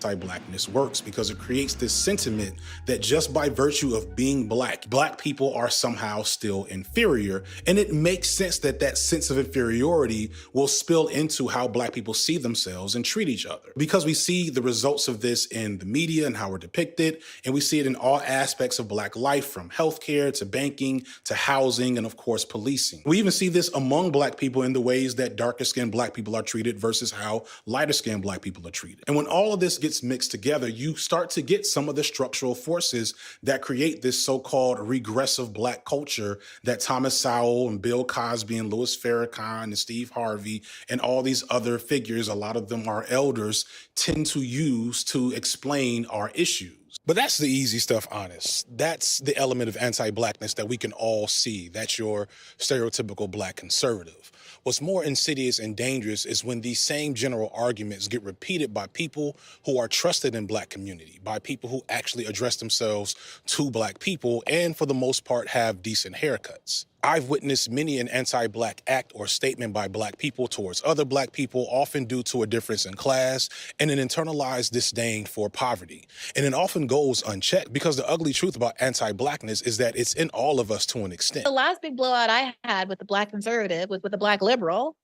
Anti-blackness works because it creates this sentiment that just by virtue of being black people are somehow still inferior. And it makes sense that that sense of inferiority will spill into how black people see themselves and treat each other. Because we see the results of this in the media and how we're depicted, and we see it in all aspects of black life, from healthcare to banking to housing and of course policing. We even see this among black people in the ways that darker skinned black people are treated versus how lighter skinned black people are treated. And when all of this gets mixed together, you start to get some of the structural forces that create this so-called regressive black culture that Thomas Sowell and Bill Cosby and Louis Farrakhan and Steve Harvey and all these other figures, a lot of them are elders, tend to use to explain our issues. But that's the easy stuff, honest. That's the element of anti-blackness that we can all see. That's your stereotypical black conservative. What's more insidious and dangerous is when these same general arguments get repeated by people who are trusted in black community, by people who actually address themselves to black people and for the most part have decent haircuts. I've witnessed many an anti-black act or statement by black people towards other black people, often due to a difference in class and an internalized disdain for poverty. And it often goes unchecked because the ugly truth about anti-blackness is that it's in all of us to an extent. The last big blowout I had with the black conservative, with the black liberal,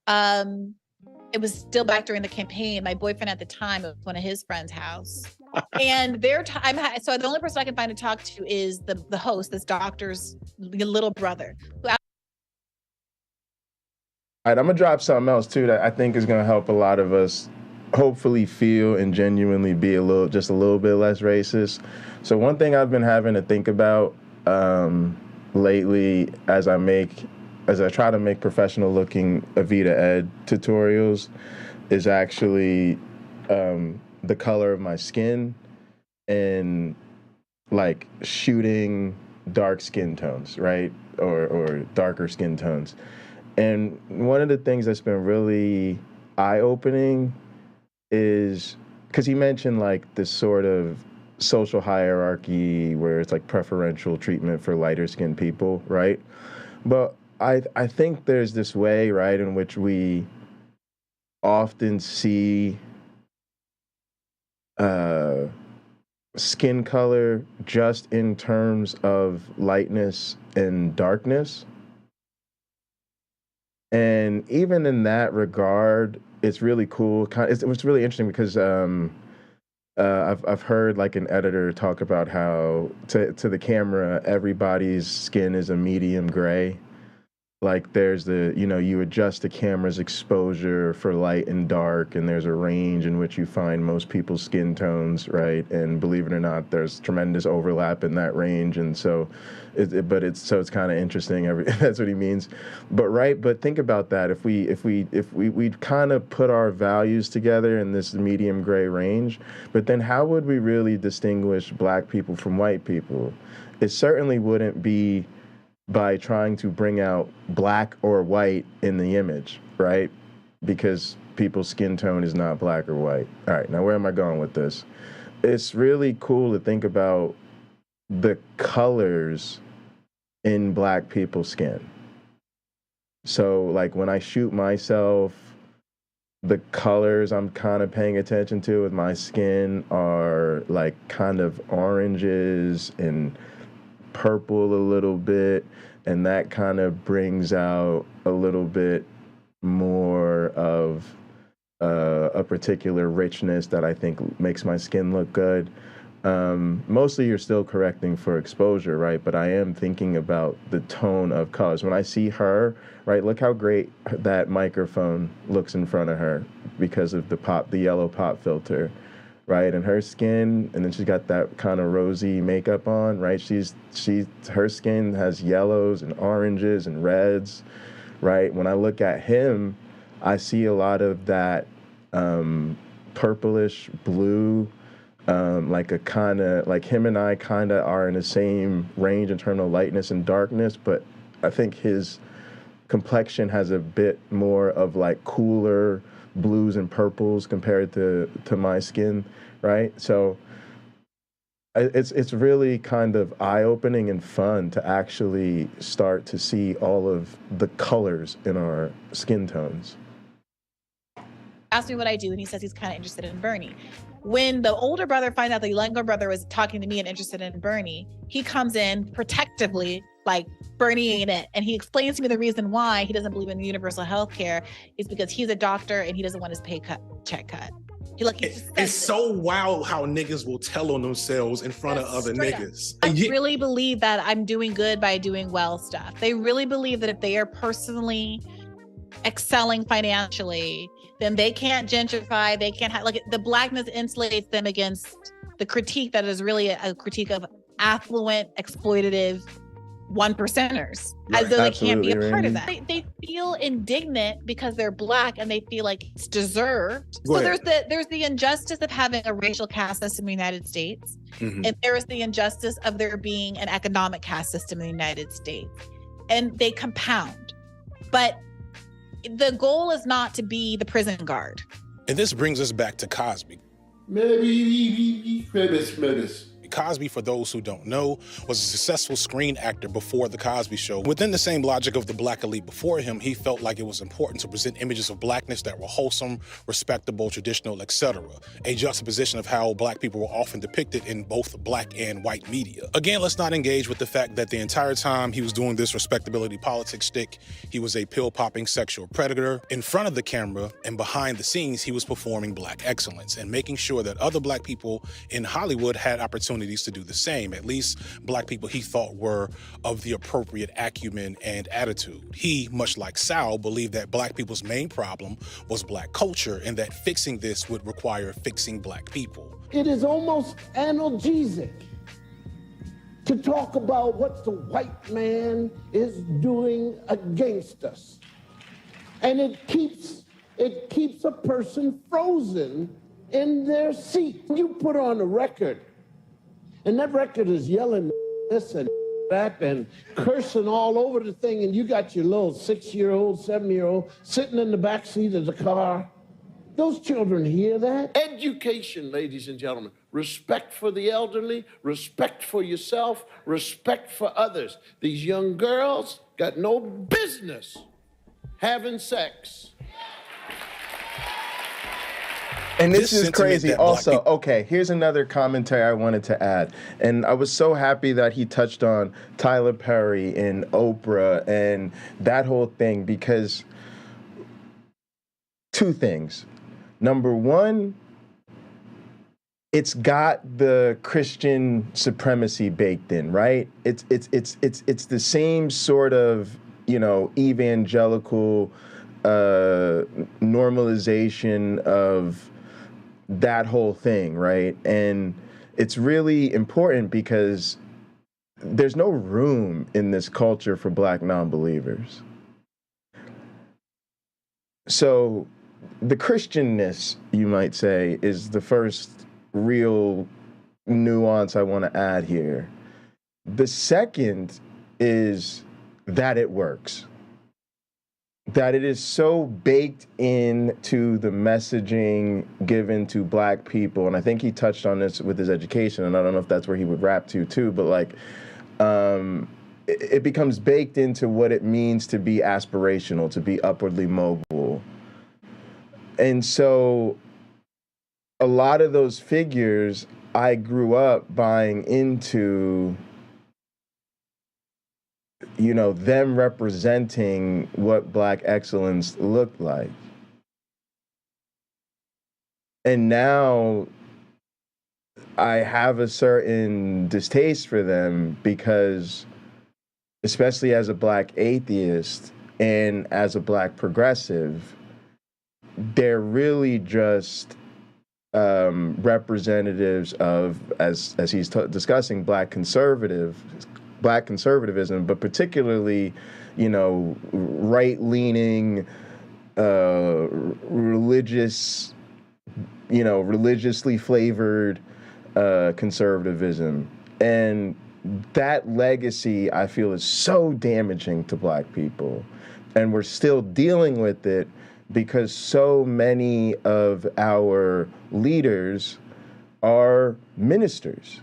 it was still back during the campaign. My boyfriend at the time, it was one of his friends' house. And so the only person I can find to talk to is the host, this doctor's little brother. All right, I'm gonna drop something else too that I think is gonna help a lot of us hopefully feel and genuinely be just a little bit less racist. So one thing I've been having to think about lately as I try to make professional looking Avita Ed tutorials is actually the color of my skin and like shooting dark skin tones, right? Or darker skin tones. And one of the things that's been really eye-opening is, because he mentioned like this sort of social hierarchy where it's like preferential treatment for lighter skinned people, right? But I think there's this way, right, in which we often see skin color just in terms of lightness and darkness. And even in that regard, it's really cool. It's really interesting because I've heard like an editor talk about how to the camera, everybody's skin is a medium gray. Like there's you adjust the camera's exposure for light and dark, and there's a range in which you find most people's skin tones, right? And believe it or not, there's tremendous overlap in that range, and so it's kind of interesting. That's what he means. But think about that. If we kind of put our values together in this medium gray range, but then how would we really distinguish black people from white people? It certainly wouldn't be by trying to bring out black or white in the image, right? Because people's skin tone is not black or white. All right, now where am I going with this? It's really cool to think about the colors in black people's skin. So like when I shoot myself, the colors I'm kind of paying attention to with my skin are like kind of oranges and purple a little bit, and that kind of brings out a little bit more of a particular richness that I think makes my skin look good. Mostly you're still correcting for exposure, right? But I am thinking about the tone of colors. When I see her, right, look how great that microphone looks in front of her because of the yellow pop filter, right? And her skin, and then she's got that kind of rosy makeup on, right? Her skin has yellows and oranges and reds, right? When I look at him, I see a lot of that purplish blue, like a kind of, like him and I kind of are in the same range in terms of lightness and darkness, but I think his complexion has a bit more of like cooler blues and purples compared to my skin, right? So it's really kind of eye-opening and fun to actually start to see all of the colors in our skin tones. Asked me what I do, and he says he's kind of interested in Bernie. When the older brother finds out the younger brother was talking to me and interested in Bernie, he comes in protectively, like, Bernie ain't it. And he explains to me the reason why he doesn't believe in universal health care is because he's a doctor and he doesn't want his check cut. It's so wild how niggas will tell on themselves in front of other niggas. I really believe that I'm doing good by doing well stuff. They really believe that if they are personally excelling financially, then they can't gentrify, they can't have, like, the blackness insulates them against the critique that is really a critique of affluent, exploitative one percenters, as though they can't be a part of that. They feel indignant because they're black and they feel like it's deserved. So there's the injustice of having a racial caste system in the United States, and there is the injustice of there being an economic caste system in the United States, and they compound. But the goal is not to be the prison guard. And this brings us back to Cosby. Cosby, for those who don't know, was a successful screen actor before The Cosby Show. Within the same logic of the black elite before him, he felt like it was important to present images of blackness that were wholesome, respectable, traditional, etc. A juxtaposition of how black people were often depicted in both black and white media. Again, let's not engage with the fact that the entire time he was doing this respectability politics shtick, he was a pill-popping sexual predator. In front of the camera and behind the scenes, he was performing black excellence and making sure that other black people in Hollywood had opportunities to do the same, at least black people he thought were of the appropriate acumen and attitude. He, much like Sal, believed that black people's main problem was black culture and that fixing this would require fixing black people. It is almost analgesic to talk about what the white man is doing against us. And it keeps a person frozen in their seat. You put on a record, and that record is yelling this and that and cursing all over the thing, and you got your little 6-year-old, 7-year-old sitting in the back seat of the car. Those children hear that. Education, ladies and gentlemen. Respect for the elderly, respect for yourself, respect for others. These young girls got no business having sex. And this is crazy. Also, okay, here's another commentary I wanted to add. And I was so happy that he touched on Tyler Perry and Oprah and that whole thing, because two things. Number one, it's got the Christian supremacy baked in, right? It's the same sort of, evangelical normalization of that whole thing, right? And it's really important because there's no room in this culture for black non-believers. So the Christianness, you might say, is the first real nuance I want to add here. The second is that it works. that it is so baked into the messaging given to black people, and I think he touched on this with his education, and I don't know if that's where he would rap to too, but like, it becomes baked into what it means to be aspirational, to be upwardly mobile. And so a lot of those figures I grew up buying into, you know, them representing what Black excellence looked like. And now I have a certain distaste for them because, especially as a Black atheist and as a Black progressive, they're really just representatives of, as he's discussing, Black conservatism, but particularly, you know, right-leaning, religious, you know, religiously flavored conservatism. And that legacy, I feel, is so damaging to Black people. And we're still dealing with it because so many of our leaders are ministers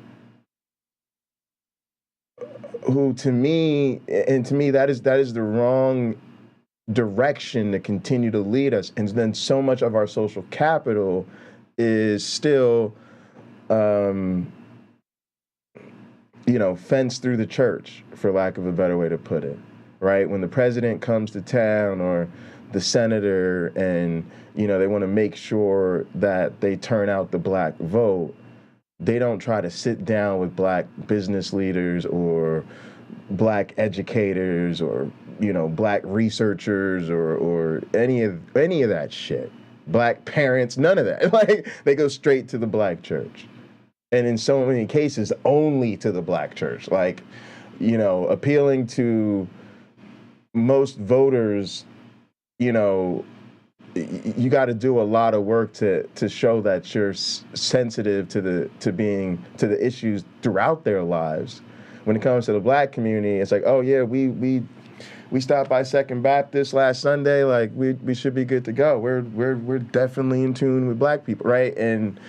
who, to me, that is the wrong direction to continue to lead us. And then so much of our social capital is still, you know, fenced through the church, for lack of a better way to put it, right? When the president comes to town, or the senator, and, you know, they want to make sure that they turn out the Black vote, they don't try to sit down with Black business leaders or Black educators or, you know, Black researchers or any of that shit. Black parents, none of that. Like, they go straight to the Black church. And in so many cases, only to the Black church. Like, you know, appealing to most voters, you know, you got to do a lot of work to show that you're sensitive to the issues throughout their lives. When it comes to the Black community, it's like, oh yeah, we stopped by Second Baptist last Sunday, like we should be good to go. We're definitely in tune with Black people, right? And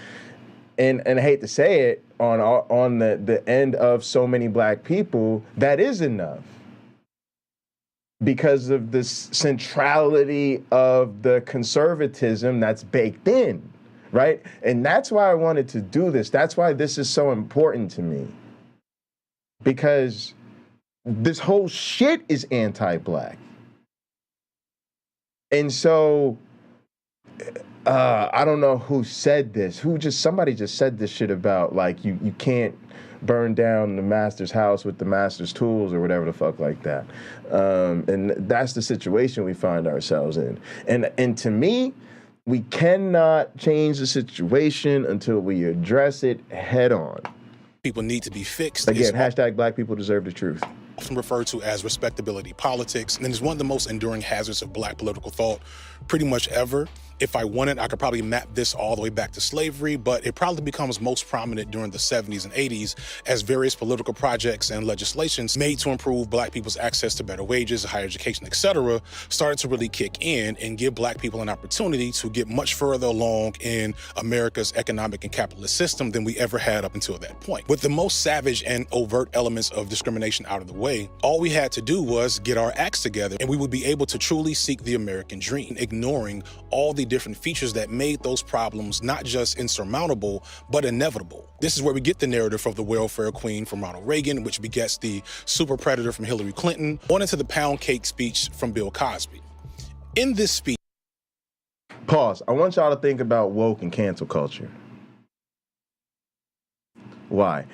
I hate to say it, on the end of so many Black people, that is enough, because of the centrality of the conservatism that's baked in, right? And that's why I wanted to do this. That's why this is so important to me, because this whole shit is anti-Black. And so, I don't know who said this, somebody just said this shit about, like, you can't burn down the master's house with the master's tools, or whatever the fuck like that. And that's the situation we find ourselves in. And to me, we cannot change the situation until we address it head on. People need to be fixed. Again, hashtag Black people deserve the truth. Often referred to as respectability politics, and is one of the most enduring hazards of Black political thought pretty much ever. If I wanted, I could probably map this all the way back to slavery, but it probably becomes most prominent during the 70s and 80s as various political projects and legislations made to improve Black people's access to better wages, higher education, etc., started to really kick in and give Black people an opportunity to get much further along in America's economic and capitalist system than we ever had up until that point. With the most savage and overt elements of discrimination out of the way, all we had to do was get our acts together, and we would be able to truly seek the American dream, ignoring all the different features that made those problems not just insurmountable, but inevitable. This is where we get the narrative of the welfare queen from Ronald Reagan, which begets the super predator from Hillary Clinton, on into the pound cake speech from Bill Cosby. In this speech... Pause. I want y'all to think about woke and cancel culture. Why?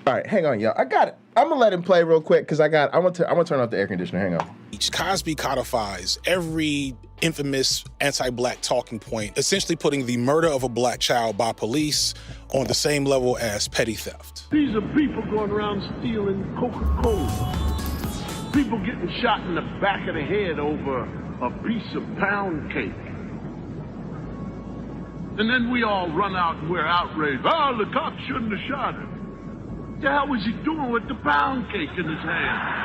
All right, hang on, y'all. I got it. I'm gonna let him play real quick because I'm gonna turn off the air conditioner. Hang on. Cosby codifies every infamous anti-Black talking point, essentially putting the murder of a Black child by police on the same level as petty theft. These are people going around stealing Coca-Cola. People getting shot in the back of the head over a piece of pound cake. And then we all run out and we're outraged. Oh, the cops shouldn't have shot him. What the hell was he doing with the pound cake in his hand?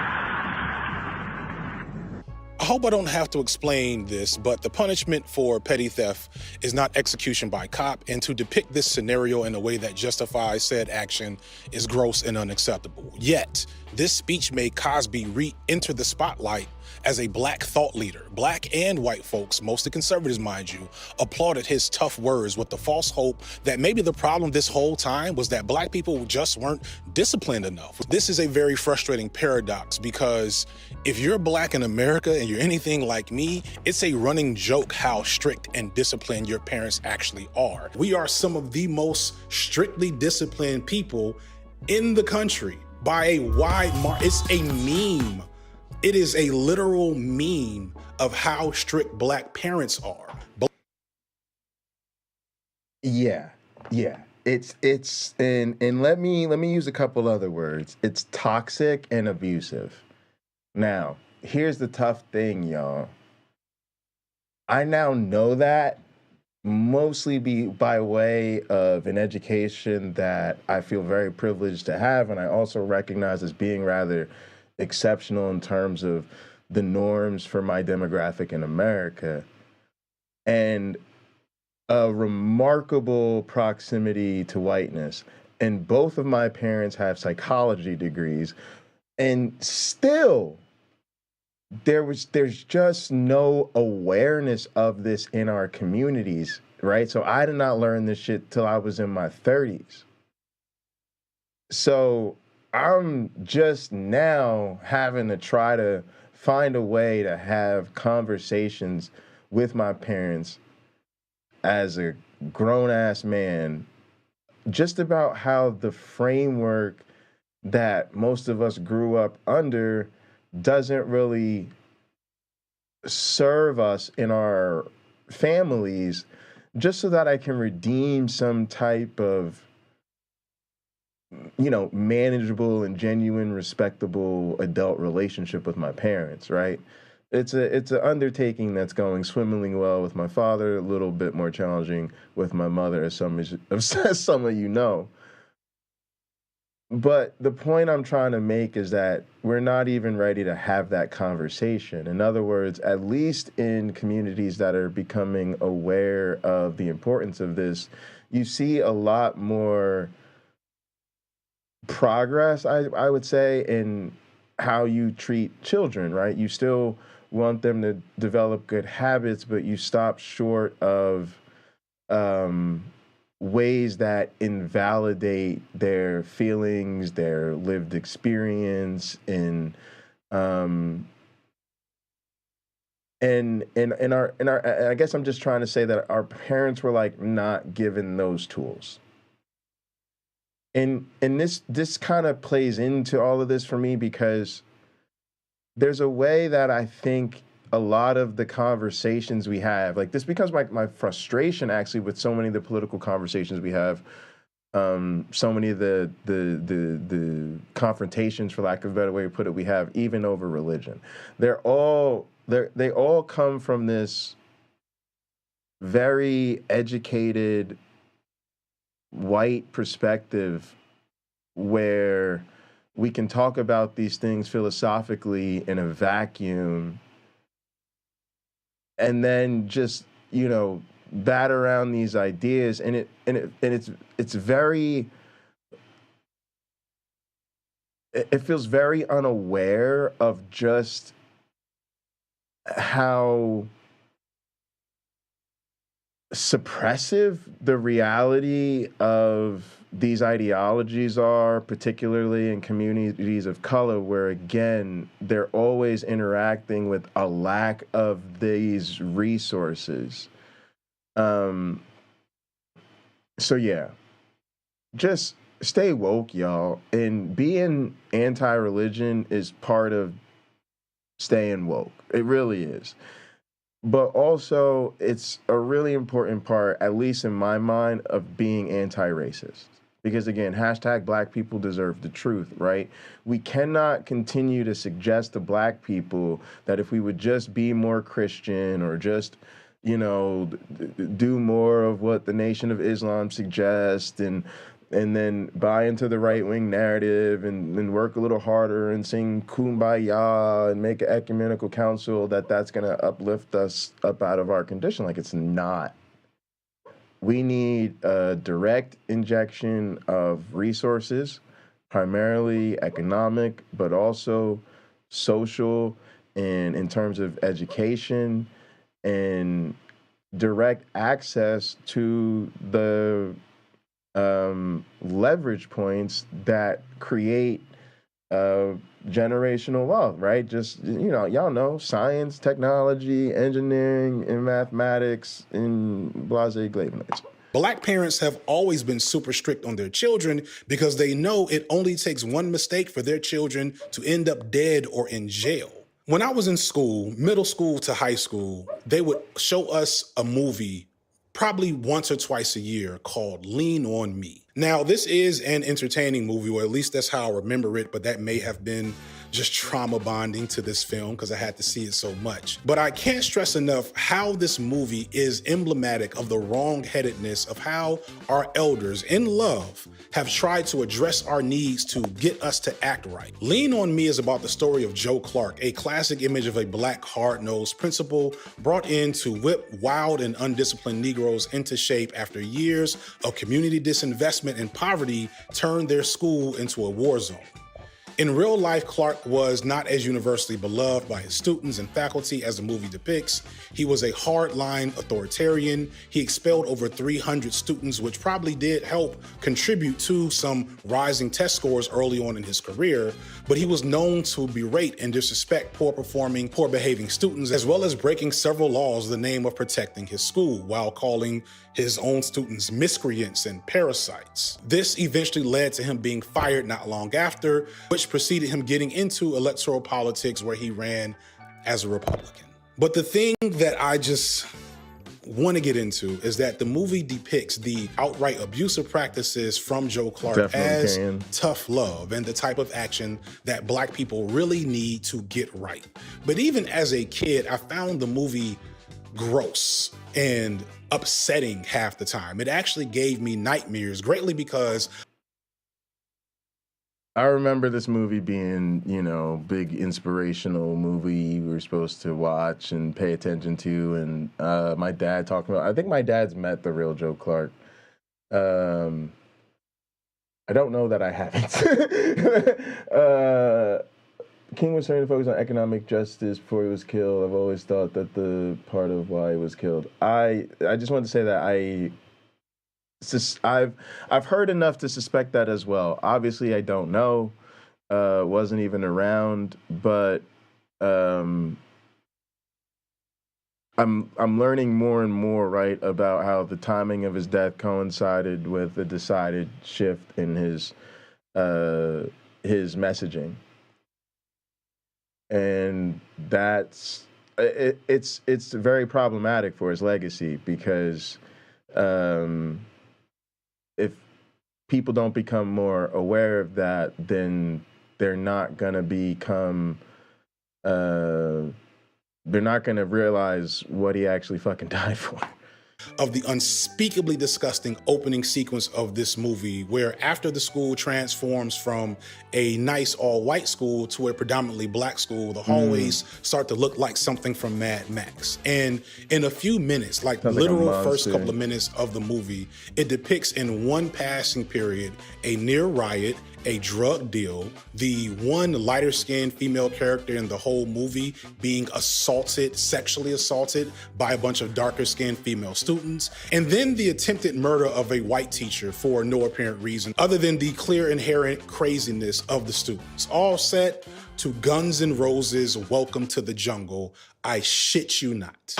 hope I don't have to explain this, but the punishment for petty theft is not execution by cop, and to depict this scenario in a way that justifies said action is gross and unacceptable. Yet, this speech made Cosby re-enter the spotlight as a black thought leader. Black and white folks, mostly conservatives mind you, applauded his tough words with the false hope that maybe the problem this whole time was that black people just weren't disciplined enough. This is a very frustrating paradox because if you're black in America and you're anything like me, it's a running joke how strict and disciplined your parents actually are. We are some of the most strictly disciplined people in the country by a wide margin. It's a meme. It is a literal meme of how strict black parents are. Yeah. It's and let me use a couple other words. It's toxic and abusive. Now, here's the tough thing, y'all. I now know that mostly by way of an education that I feel very privileged to have, and I also recognize as being rather exceptional in terms of the norms for my demographic in America, and a remarkable proximity to whiteness. And both of my parents have psychology degrees, and still there's just no awareness of this in our communities, right? So I did not learn this shit till I was in my 30s. So I'm just now having to try to find a way to have conversations with my parents as a grown-ass man just about how the framework that most of us grew up under doesn't really serve us in our families, just so that I can redeem some type of, you know, manageable and genuine, respectable adult relationship with my parents, right? It's an undertaking that's going swimmingly well with my father, a little bit more challenging with my mother, as some of you know. But the point I'm trying to make is that we're not even ready to have that conversation. In other words, at least in communities that are becoming aware of the importance of this, you see a lot more progress, I would say, in how you treat children, right? You still want them to develop good habits, but you stop short of ways that invalidate their feelings, their lived experience, and I guess I'm just trying to say that our parents were like not given those tools. And this kind of plays into all of this for me because there's a way that I think a lot of the conversations we have, like this becomes my frustration actually with so many of the political conversations we have, so many of the confrontations, for lack of a better way to put it, we have even over religion. They all come from this very educated white perspective where we can talk about these things philosophically in a vacuum and then just, you know, bat around these ideas, and it's very, it feels very unaware of just how suppressive the reality of these ideologies are, particularly in communities of color, where again, they're always interacting with a lack of these resources. So yeah, just stay woke, y'all. And being anti-religion is part of staying woke. It really is. But also, it's a really important part, at least in my mind, of being anti-racist. Because again, hashtag Black people deserve the truth, right? We cannot continue to suggest to Black people that if we would just be more Christian or just, you know, do more of what the Nation of Islam suggests and and then buy into the right-wing narrative and work a little harder and sing Kumbaya and make an ecumenical council that's going to uplift us up out of our condition. Like, it's not. We need a direct injection of resources, primarily economic, but also social, and in terms of education and direct access to the leverage points that create generational wealth, right? Just, y'all know science, technology, engineering, and mathematics, and blase glaveness. Black parents have always been super strict on their children because they know it only takes one mistake for their children to end up dead or in jail. When I was in school, middle school to high school, they would show us a movie probably once or twice a year called Lean on Me. Now, this is an entertaining movie, or at least that's how I remember it, but that may have been just trauma bonding to this film because I had to see it so much. But I can't stress enough how this movie is emblematic of the wrong-headedness of how our elders, in love, have tried to address our needs to get us to act right. Lean on Me is about the story of Joe Clark, a classic image of a black hard-nosed principal brought in to whip wild and undisciplined Negroes into shape after years of community disinvestment and poverty turned their school into a war zone. In real life, Clark was not as universally beloved by his students and faculty as the movie depicts. He was a hardline authoritarian. He expelled over 300 students, which probably did help contribute to some rising test scores early on in his career. But he was known to berate and disrespect poor-performing, poor-behaving students, as well as breaking several laws in the name of protecting his school, while calling his own students miscreants and parasites. This eventually led to him being fired not long after, which preceded him getting into electoral politics where he ran as a Republican. But the thing that I just want to get into is that the movie depicts the outright abusive practices from Joe Clark as tough love and the type of action that Black people really need to get right. But even as a kid, I found the movie gross and upsetting half the time. It actually gave me nightmares, greatly because I remember this movie being, big inspirational movie we were supposed to watch and pay attention to. And my dad talking about, I think my dad's met the real Joe Clark. I don't know that I haven't. King was trying to focus on economic justice before he was killed. I've always thought that the part of why he was killed. I just wanted to say that I've heard enough to suspect that as well. Obviously, I don't know. Wasn't even around, but I'm learning more and more, right, about how the timing of his death coincided with a decided shift in his messaging. And it's very problematic for his legacy because if people don't become more aware of that, then they're not going to become, they're not going to realize what he actually fucking died for. Of the unspeakably disgusting opening sequence of this movie, where after the school transforms from a nice all-white school to a predominantly Black school, the hallways start to look like something from Mad Max. And in a few minutes, like the literal first couple of minutes of the movie, it depicts in one passing period a near riot, a drug deal, the one lighter-skinned female character in the whole movie being sexually assaulted by a bunch of darker-skinned female students, and then the attempted murder of a white teacher for no apparent reason other than the clear inherent craziness of the students. All set to Guns N' Roses' Welcome to the Jungle. I shit you not.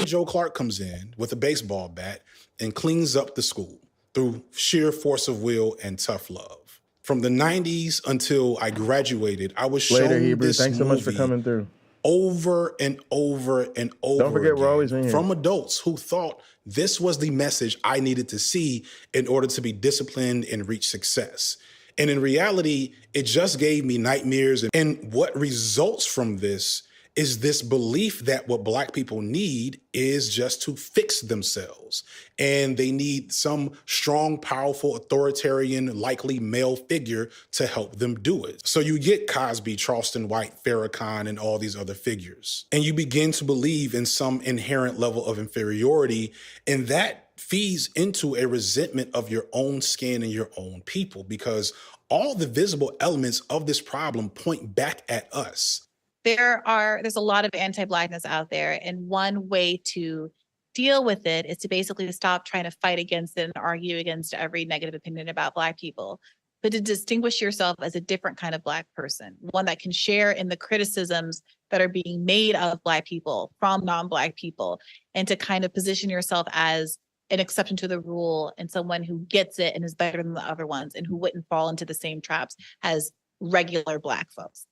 Joe Clark comes in with a baseball bat and cleans up the school through sheer force of will and tough love. From the 90s until I graduated, I was shown this Thanks so much for coming through. Over and over and over. Don't forget, we're always in here. From adults who thought this was the message I needed to see in order to be disciplined and reach success. And in reality, it just gave me nightmares. And what results from this is this belief that what Black people need is just to fix themselves. And they need some strong, powerful, authoritarian, likely male figure to help them do it. So you get Cosby, Charleston White, Farrakhan, and all these other figures. And you begin to believe in some inherent level of inferiority, and that feeds into a resentment of your own skin and your own people, because all the visible elements of this problem point back at us. There's a lot of anti-Blackness out there, and one way to deal with it is to basically stop trying to fight against it and argue against every negative opinion about Black people, but to distinguish yourself as a different kind of Black person, one that can share in the criticisms that are being made of Black people from non-Black people, and to kind of position yourself as an exception to the rule and someone who gets it and is better than the other ones and who wouldn't fall into the same traps as regular Black folks.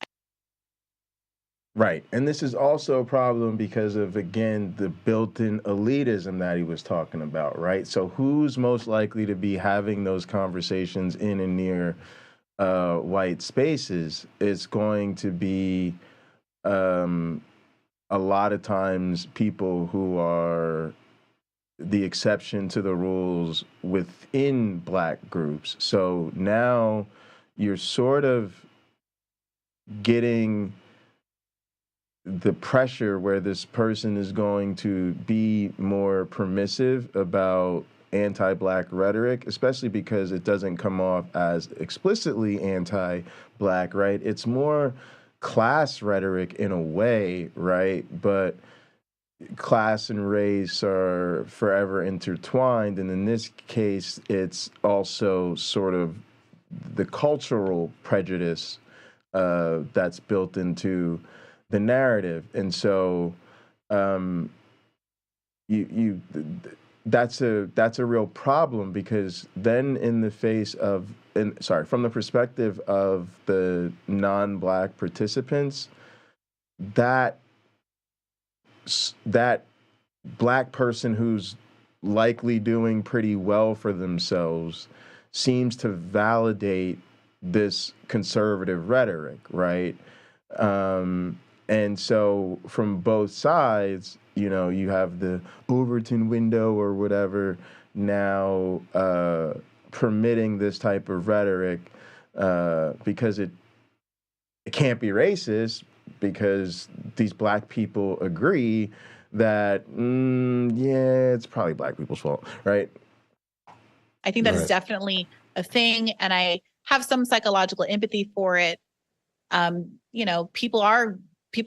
Right. And this is also a problem because of, again, the built-in elitism that he was talking about, right? So who's most likely to be having those conversations in and near white spaces? It's going to be a lot of times people who are the exception to the rules within Black groups. So now you're sort of getting the pressure where this person is going to be more permissive about anti-Black rhetoric, especially because it doesn't come off as explicitly anti-Black, right? It's more class rhetoric in a way, right? But class and race are forever intertwined, and in this case, it's also sort of the cultural prejudice that's built into the narrative. And so that's a real problem, because then in the face of, from the perspective of the non-Black participants, that Black person who's likely doing pretty well for themselves seems to validate this conservative rhetoric, right? And so from both sides, you know, you have the Overton window or whatever now permitting this type of rhetoric because it can't be racist, because these Black people agree that, yeah, it's probably Black people's fault, right? I think that is definitely a thing, and I have some psychological empathy for it. You know, people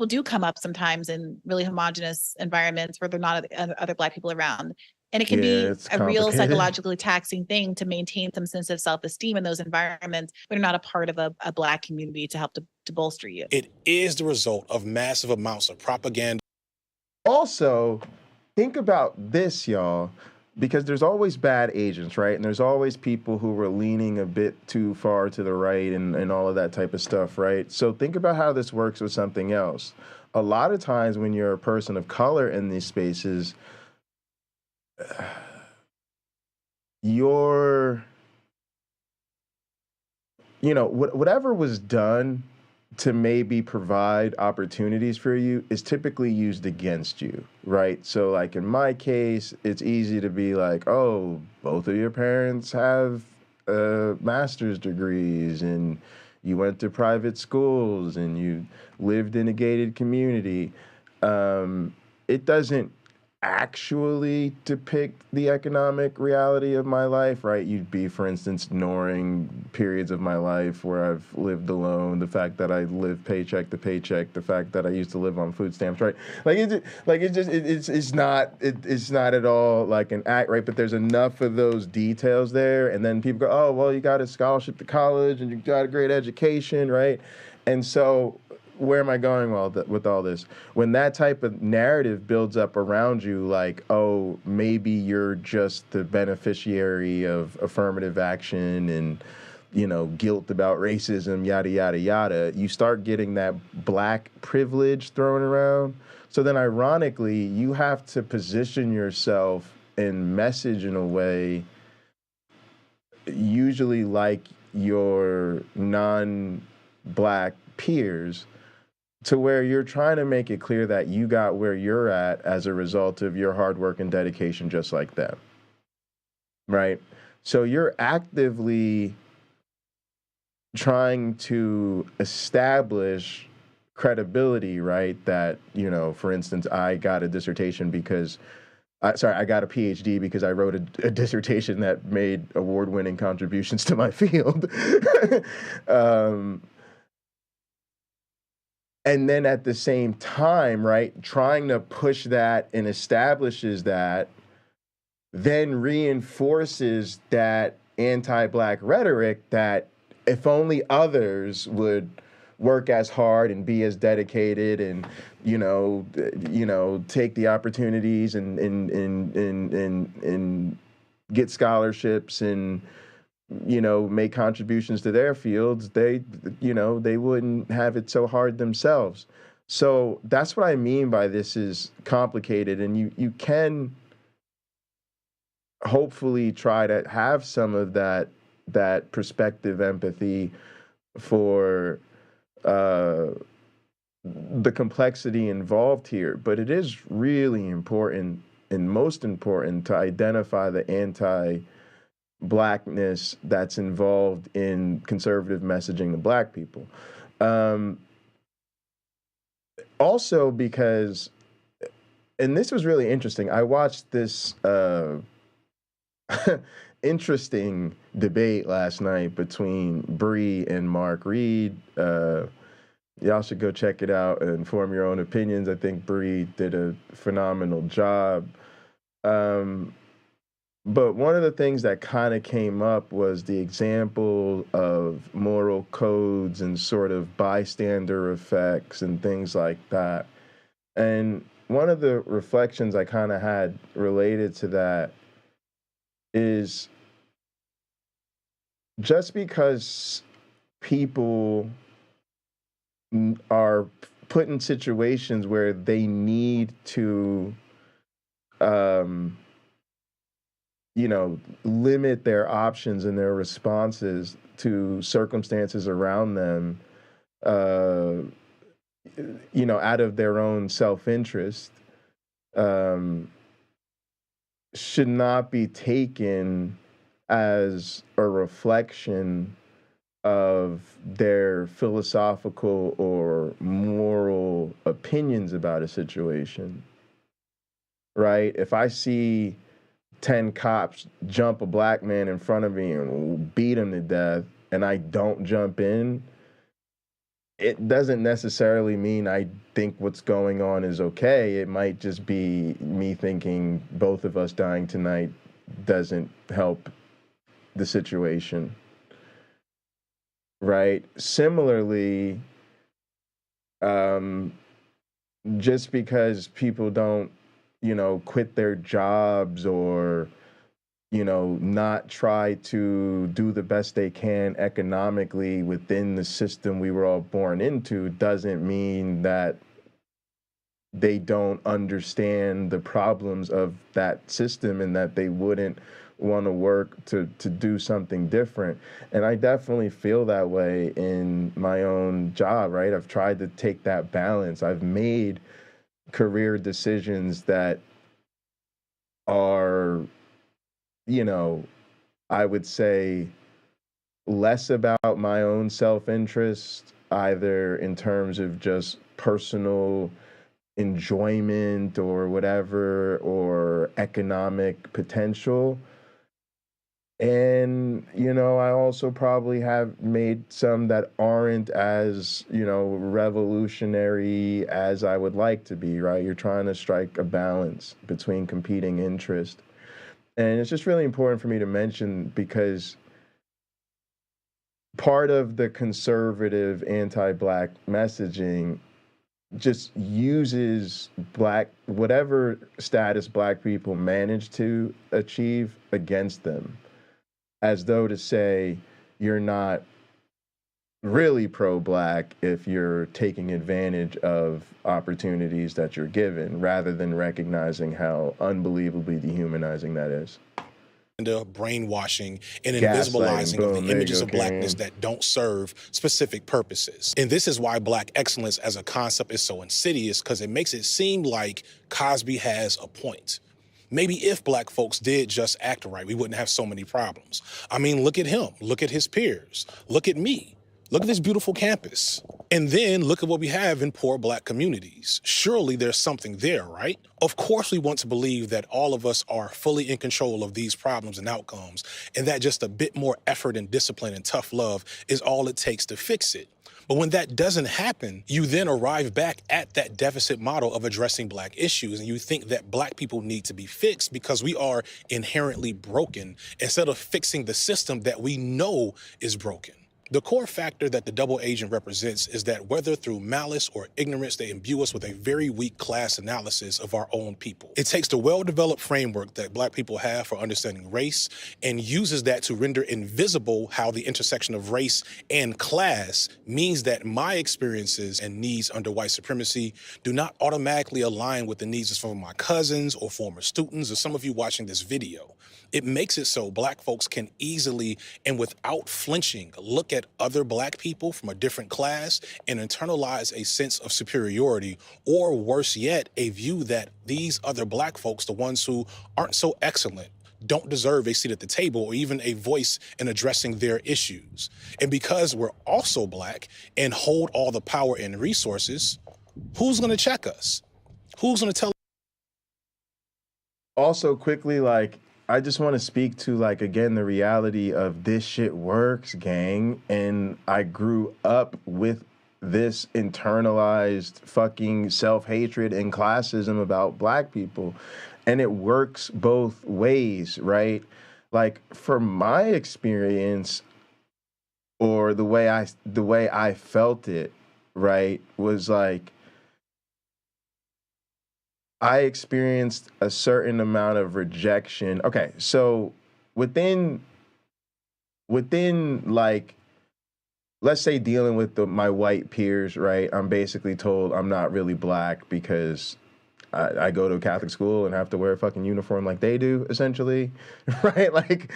do come up sometimes in really homogenous environments where there are not other Black people around. And it can be a real psychologically taxing thing to maintain some sense of self-esteem in those environments when you're not a part of a Black community to help to bolster you. It is the result of massive amounts of propaganda. Also, think about this, y'all, because there's always bad agents, right? And there's always people who were leaning a bit too far to the right and all of that type of stuff, right? So think about how this works with something else. A lot of times when you're a person of color in these spaces, whatever was done to maybe provide opportunities for you is typically used against you, right? So like in my case, it's easy to be like, oh, both of your parents have master's degrees and you went to private schools and you lived in a gated community. It doesn't actually depict the economic reality of my life, right? You'd be, for instance, ignoring periods of my life where I've lived alone, the fact that I live paycheck to paycheck, the fact that I used to live on food stamps, right? It's not at all like an act, right? But there's enough of those details there, and then people go, oh, well, you got a scholarship to college and you got a great education, right? And so where am I going with all this? When that type of narrative builds up around you, like, oh, maybe you're just the beneficiary of affirmative action and, you know, guilt about racism, yada, yada, yada, you start getting that Black privilege thrown around. So then ironically, you have to position yourself and message in a way, usually like your non-Black peers, to where you're trying to make it clear that you got where you're at as a result of your hard work and dedication, just like them. Right? So you're actively trying to establish credibility, right? That, you know, for instance, I got a dissertation because, I got a PhD because I wrote a dissertation that made award-winning contributions to my field. And then at the same time, right, trying to push that and establishes that, then reinforces that anti-Black rhetoric that if only others would work as hard and be as dedicated and, you know, take the opportunities and get scholarships and, you know, make contributions to their fields, they wouldn't have it so hard themselves. So that's what I mean by this is complicated, and you can hopefully try to have some of that perspective, empathy for the complexity involved here. But it is really important and most important to identify the anti-Blackness that's involved in conservative messaging to Black people. Also because, and this was really interesting, I watched this interesting debate last night between Bree and Mark Reed. Y'all should go check it out and form your own opinions. I think Bree did a phenomenal job. But one of the things that kind of came up was the example of moral codes and sort of bystander effects and things like that. And one of the reflections I kind of had related to that is just because people are put in situations where they need to, limit their options and their responses to circumstances around them, out of their own self-interest, should not be taken as a reflection of their philosophical or moral opinions about a situation, right? If I see 10 cops jump a Black man in front of me and beat him to death, and I don't jump in, it doesn't necessarily mean I think what's going on is okay. It might just be me thinking both of us dying tonight doesn't help the situation, right? Similarly, just because people don't, quit their jobs or, not try to do the best they can economically within the system we were all born into, doesn't mean that they don't understand the problems of that system and that they wouldn't want to work to do something different. And I definitely feel that way in my own job, right? I've tried to take that balance. I've made career decisions that are, I would say less about my own self-interest, either in terms of just personal enjoyment or whatever, or economic potential. And, I also probably have made some that aren't as, revolutionary as I would like to be, right? You're trying to strike a balance between competing interests. And it's just really important for me to mention because part of the conservative anti-Black messaging just uses whatever status Black people manage to achieve against them, as though to say you're not really pro-Black if you're taking advantage of opportunities that you're given, rather than recognizing how unbelievably dehumanizing that is. brainwashing and Gaslighting, invisibilizing of boom, the there you images go, of blackness King. that don't serve specific purposes. And this is why black excellence as a concept is so insidious, because it makes it seem like Cosby has a point. Maybe if black folks did just act right, we wouldn't have so many problems. I mean, look at him, look at his peers, look at me. Look at this beautiful campus. And then look at what we have in poor black communities. Surely there's something there, right? Of course we want to believe that all of us are fully in control of these problems and outcomes, and that just a bit more effort and discipline and tough love is all it takes to fix it. But when that doesn't happen, you then arrive back at that deficit model of addressing black issues, and you think that black people need to be fixed because we are inherently broken, instead of fixing the system that we know is broken. The core factor that the double agent represents is that whether through malice or ignorance, they imbue us with a very weak class analysis of our own people. It takes the well-developed framework that black people have for understanding race and uses that to render invisible how the intersection of race and class means that my experiences and needs under white supremacy do not automatically align with the needs of some of my cousins or former students or some of you watching this video. It makes it so black folks can easily and without flinching look at other black people from a different class and internalize a sense of superiority, or worse yet, a view that these other black folks, the ones who aren't so excellent, don't deserve a seat at the table or even a voice in addressing their issues. And because we're also black and hold all the power and resources, who's gonna check us? Who's gonna tell? Also, quickly, like, I just want to speak to, like, again, the reality of this shit works, gang. And I grew up with this internalized fucking self-hatred and classism about black people. And it works both ways, right? Like, from my experience, or the way I felt it, right, was like, I experienced a certain amount of rejection. Okay, so within like, let's say dealing with my white peers, right? I'm basically told I'm not really black because I go to a Catholic school and have to wear a fucking uniform like they do, essentially, right? Like,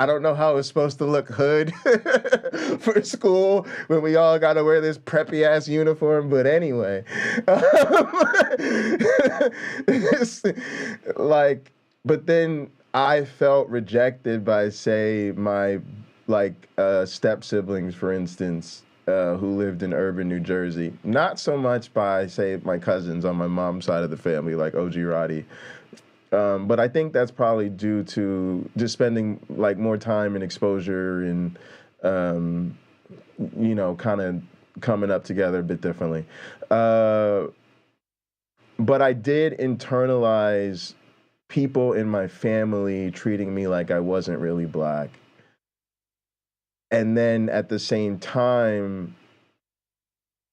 I don't know how it's supposed to look hood for school when we all got to wear this preppy ass uniform. But anyway, like, but then I felt rejected by, say, my step siblings, for instance, who lived in urban New Jersey. Not so much by, say, my cousins on my mom's side of the family, like OG Roddy. But I think that's probably due to just spending, like, more time and exposure and, you know, kind of coming up together a bit differently. But I did internalize people in my family treating me like I wasn't really black. And then at the same time,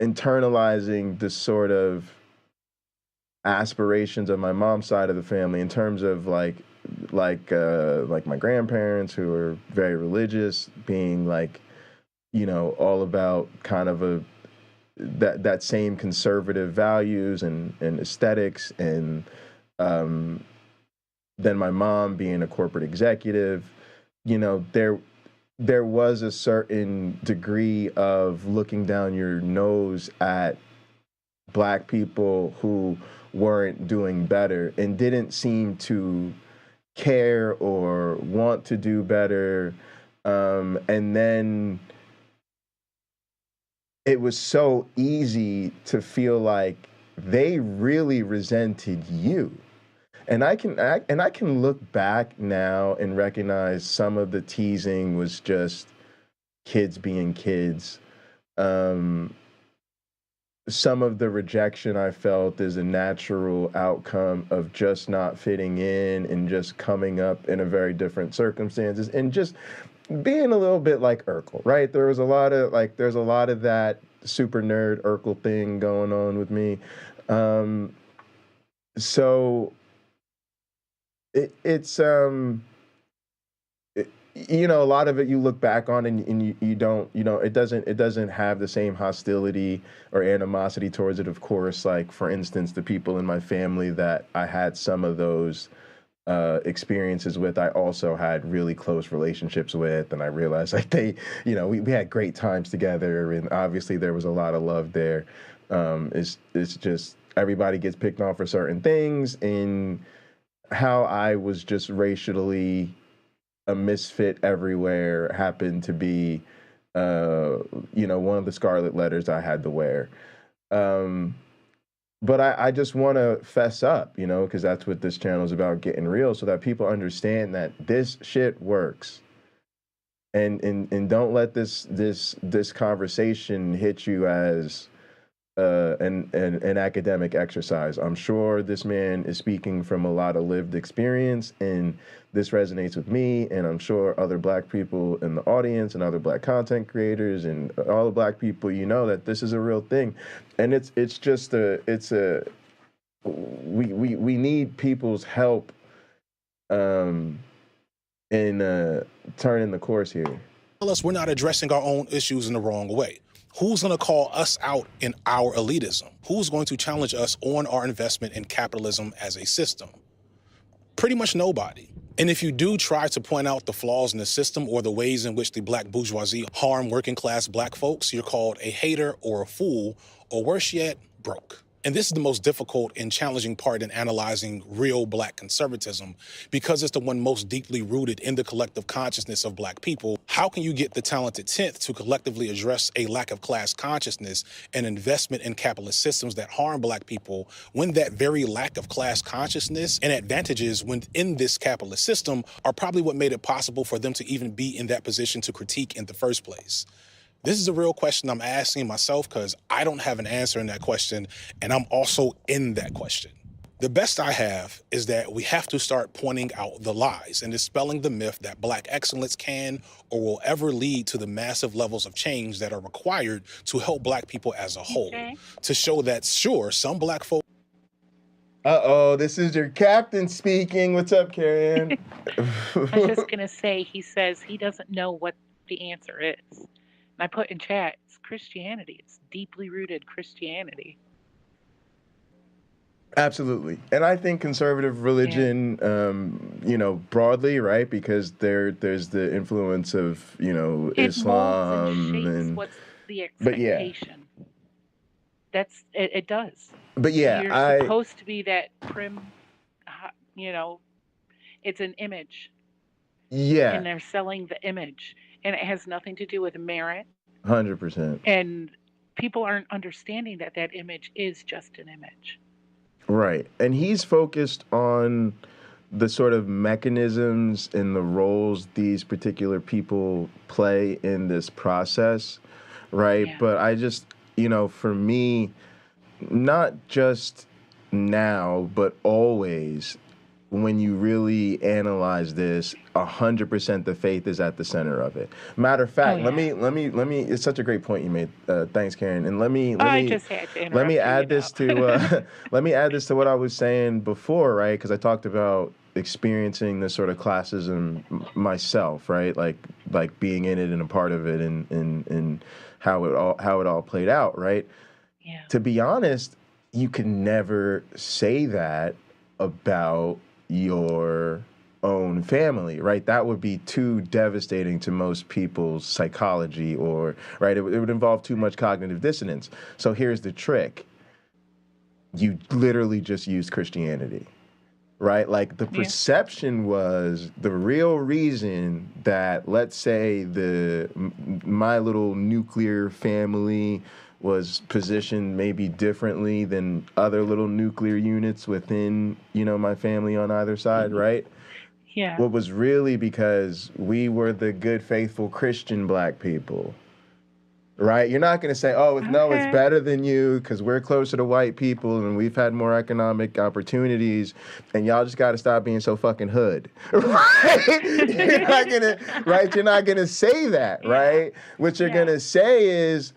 internalizing the sort of aspirations of my mom's side of the family in terms of like my grandparents, who are very religious, being like, you know, all about kind of that same conservative values and aesthetics, and then my mom being a corporate executive. You know, there was a certain degree of looking down your nose at black people who weren't doing better and didn't seem to care or want to do better. And then it was so easy to feel like they really resented you. And I can look back now and recognize some of the teasing was just kids being kids. Some of the rejection I felt is a natural outcome of just not fitting in and just coming up in a very different circumstances and just being a little bit like Urkel, right? There's a lot of that super nerd Urkel thing going on with me. So it's you know, a lot of it you look back on and you don't, you know, it doesn't have the same hostility or animosity towards it. Of course, like, for instance, the people in my family that I had some of those experiences with, I also had really close relationships with, and I realized like they, you know, we had great times together, and obviously there was a lot of love there. It's just everybody gets picked on for certain things, and how I was just racially a misfit everywhere happened to be, you know, one of the scarlet letters I had to wear. But I just want to fess up, you know, because that's what this channel is about, getting real, so that people understand that this shit works. And don't let this conversation hit you as an academic exercise. I'm sure this man is speaking from a lot of lived experience, and this resonates with me, and I'm sure other Black people in the audience and other Black content creators and all the Black people, you know, that this is a real thing. And we need people's help in turning the course here. Tell us we're not addressing our own issues in the wrong way. Who's going to call us out in our elitism? Who's going to challenge us on our investment in capitalism as a system? Pretty much nobody. And if you do try to point out the flaws in the system or the ways in which the Black bourgeoisie harm working class Black folks, you're called a hater or a fool, or worse yet, broke. And this is the most difficult and challenging part in analyzing real Black conservatism, because it's the one most deeply rooted in the collective consciousness of Black people. How can you get the talented 10th to collectively address a lack of class consciousness and investment in capitalist systems that harm Black people, when that very lack of class consciousness and advantages within this capitalist system are probably what made it possible for them to even be in that position to critique in the first place? This is a real question I'm asking myself, because I don't have an answer in that question, and I'm also in that question. The best I have is that we have to start pointing out the lies and dispelling the myth that Black excellence can or will ever lead to the massive levels of change that are required to help Black people as a whole. To show that, sure, some Black folk... Uh-oh, this is your captain speaking. What's up, Carrie Ann? I was just going to say, he says he doesn't know what the answer is. I put in chat, it's Christianity. It's deeply rooted Christianity. Absolutely. And I think conservative religion, you know, broadly, right? Because there's the influence of, you know, Islam and what's the expectation. But yeah. It does. But yeah, you're supposed to be that prim, you know, it's an image. Yeah. And they're selling the image. And it has nothing to do with merit. 100%. And people aren't understanding that that image is just an image. Right. And he's focused on the sort of mechanisms and the roles these particular people play in this process, right? Yeah. But I just, you know, for me, not just now, but always, when you really analyze this, 100% the faith is at the center of it. Matter of fact, let me. It's such a great point you made. Thanks, Karen. And let me add this to let me add this to what I was saying before, right? Because I talked about experiencing this sort of classism myself, right? Like being in it and a part of it, and how it all played out, right? Yeah. To be honest, you can never say that about your own family, right? That would be too devastating to most people's psychology, or, right? It would involve too much cognitive dissonance. So here's the trick. You literally just use Christianity, right? Like the perception was the real reason that, let's say, my little nuclear family was positioned maybe differently than other little nuclear units within, you know, my family on either side, right? Yeah. What was really because we were the good, faithful Christian Black people, right? You're not going to say, oh, no, it's better than you because we're closer to white people and we've had more economic opportunities, and y'all just got to stop being so fucking hood, right? You're not going to say that, right? What you're going to say is,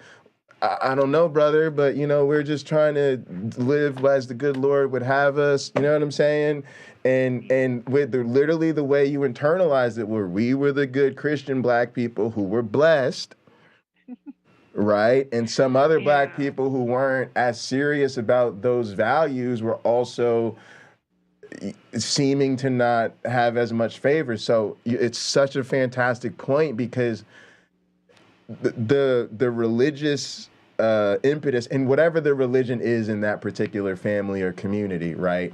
I don't know, brother, but, you know, we're just trying to live as the good Lord would have us. You know what I'm saying? And with literally the way you internalized it, where we were the good Christian Black people who were blessed, right? And some other Black people who weren't as serious about those values were also, seeming to not have as much favor. So it's such a fantastic point, because the religious impetus, and whatever the religion is in that particular family or community, right?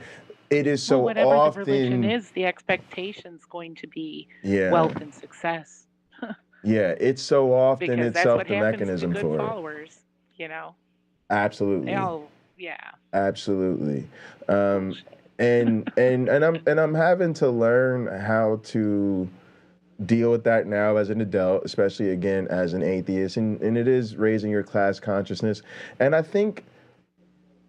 It is so whatever often the religion is, the expectation's going to be Yeah. wealth and success. Yeah, it's so often Because that's itself what the happens to mechanism good for it. followers, you know. Absolutely. They all, yeah. Absolutely. And I'm having to learn how to deal with that now as an adult, especially again as an atheist, and it is raising your class consciousness. And I think,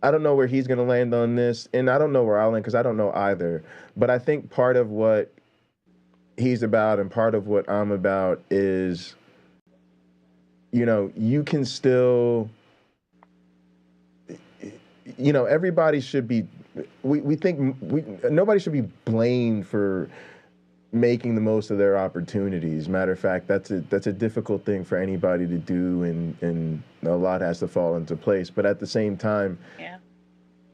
I don't know where he's going to land on this, and I don't know where I'll land because I don't know either, but I think part of what he's about and part of what I'm about is, you know, you can still, you know, everybody should be, we think nobody should be blamed for making the most of their opportunities. Matter of fact, that's a difficult thing for anybody to do, and a lot has to fall into place. But at the same time,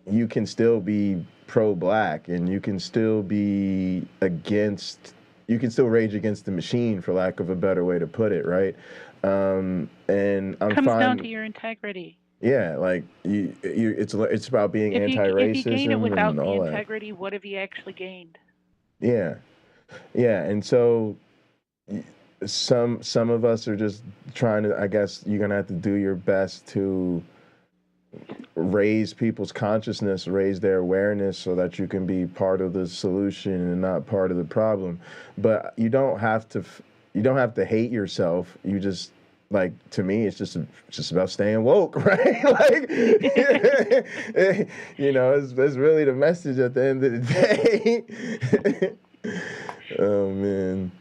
you can still be pro-black, and you can still be against, you can still rage against the machine, for lack of a better way to put it, right? And I'm Comes down to your integrity. Yeah, like it's about being If you gain it anti-racism without and the all that. integrity, what have you actually gained? Yeah, and so some of us are just trying to, I guess you're gonna have to do your best to raise people's consciousness, raise their awareness, so that you can be part of the solution and not part of the problem. But you don't have to hate yourself. You just, like, to me, it's just about staying woke, right? Like, you know, that's really the message at the end of the day. Oh man.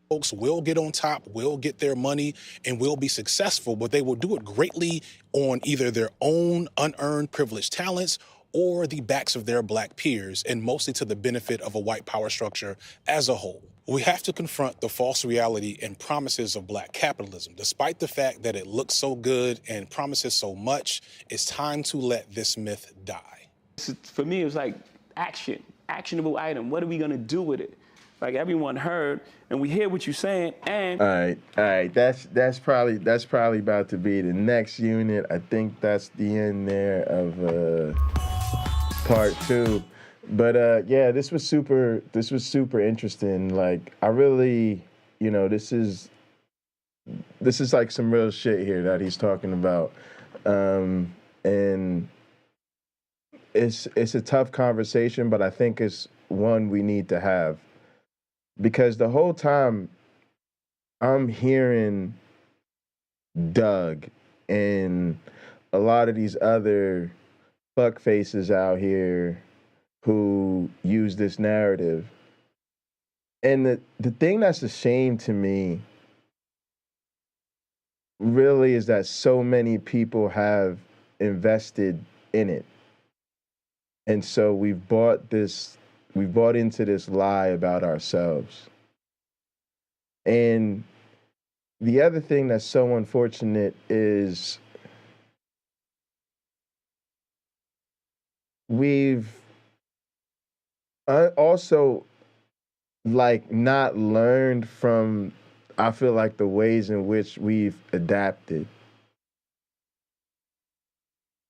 Folks will get on top, will get their money, and will be successful, but they will do it greatly on either their own unearned privileged talents or the backs of their black peers, and mostly to the benefit of a white power structure as a whole. We have to confront the false reality and promises of black capitalism. Despite the fact that it looks so good and promises so much, it's time to let this myth die. For me, it was like actionable item. What are we gonna do with it? Like, everyone heard, and we hear what you're saying, and All right. That's probably about to be the next unit. I think that's the end there of part 2. But yeah, this was super interesting. Like, I really, you know, this is like some real shit here that he's talking about, and it's a tough conversation, but I think it's one we need to have. Because the whole time I'm hearing Doug and a lot of these other fuck faces out here who use this narrative. And the thing that's a shame to me really is that so many people have invested in it. And so we've bought into this lie about ourselves. And the other thing that's so unfortunate is we've also, like, not learned from, I feel like, the ways in which we've adapted.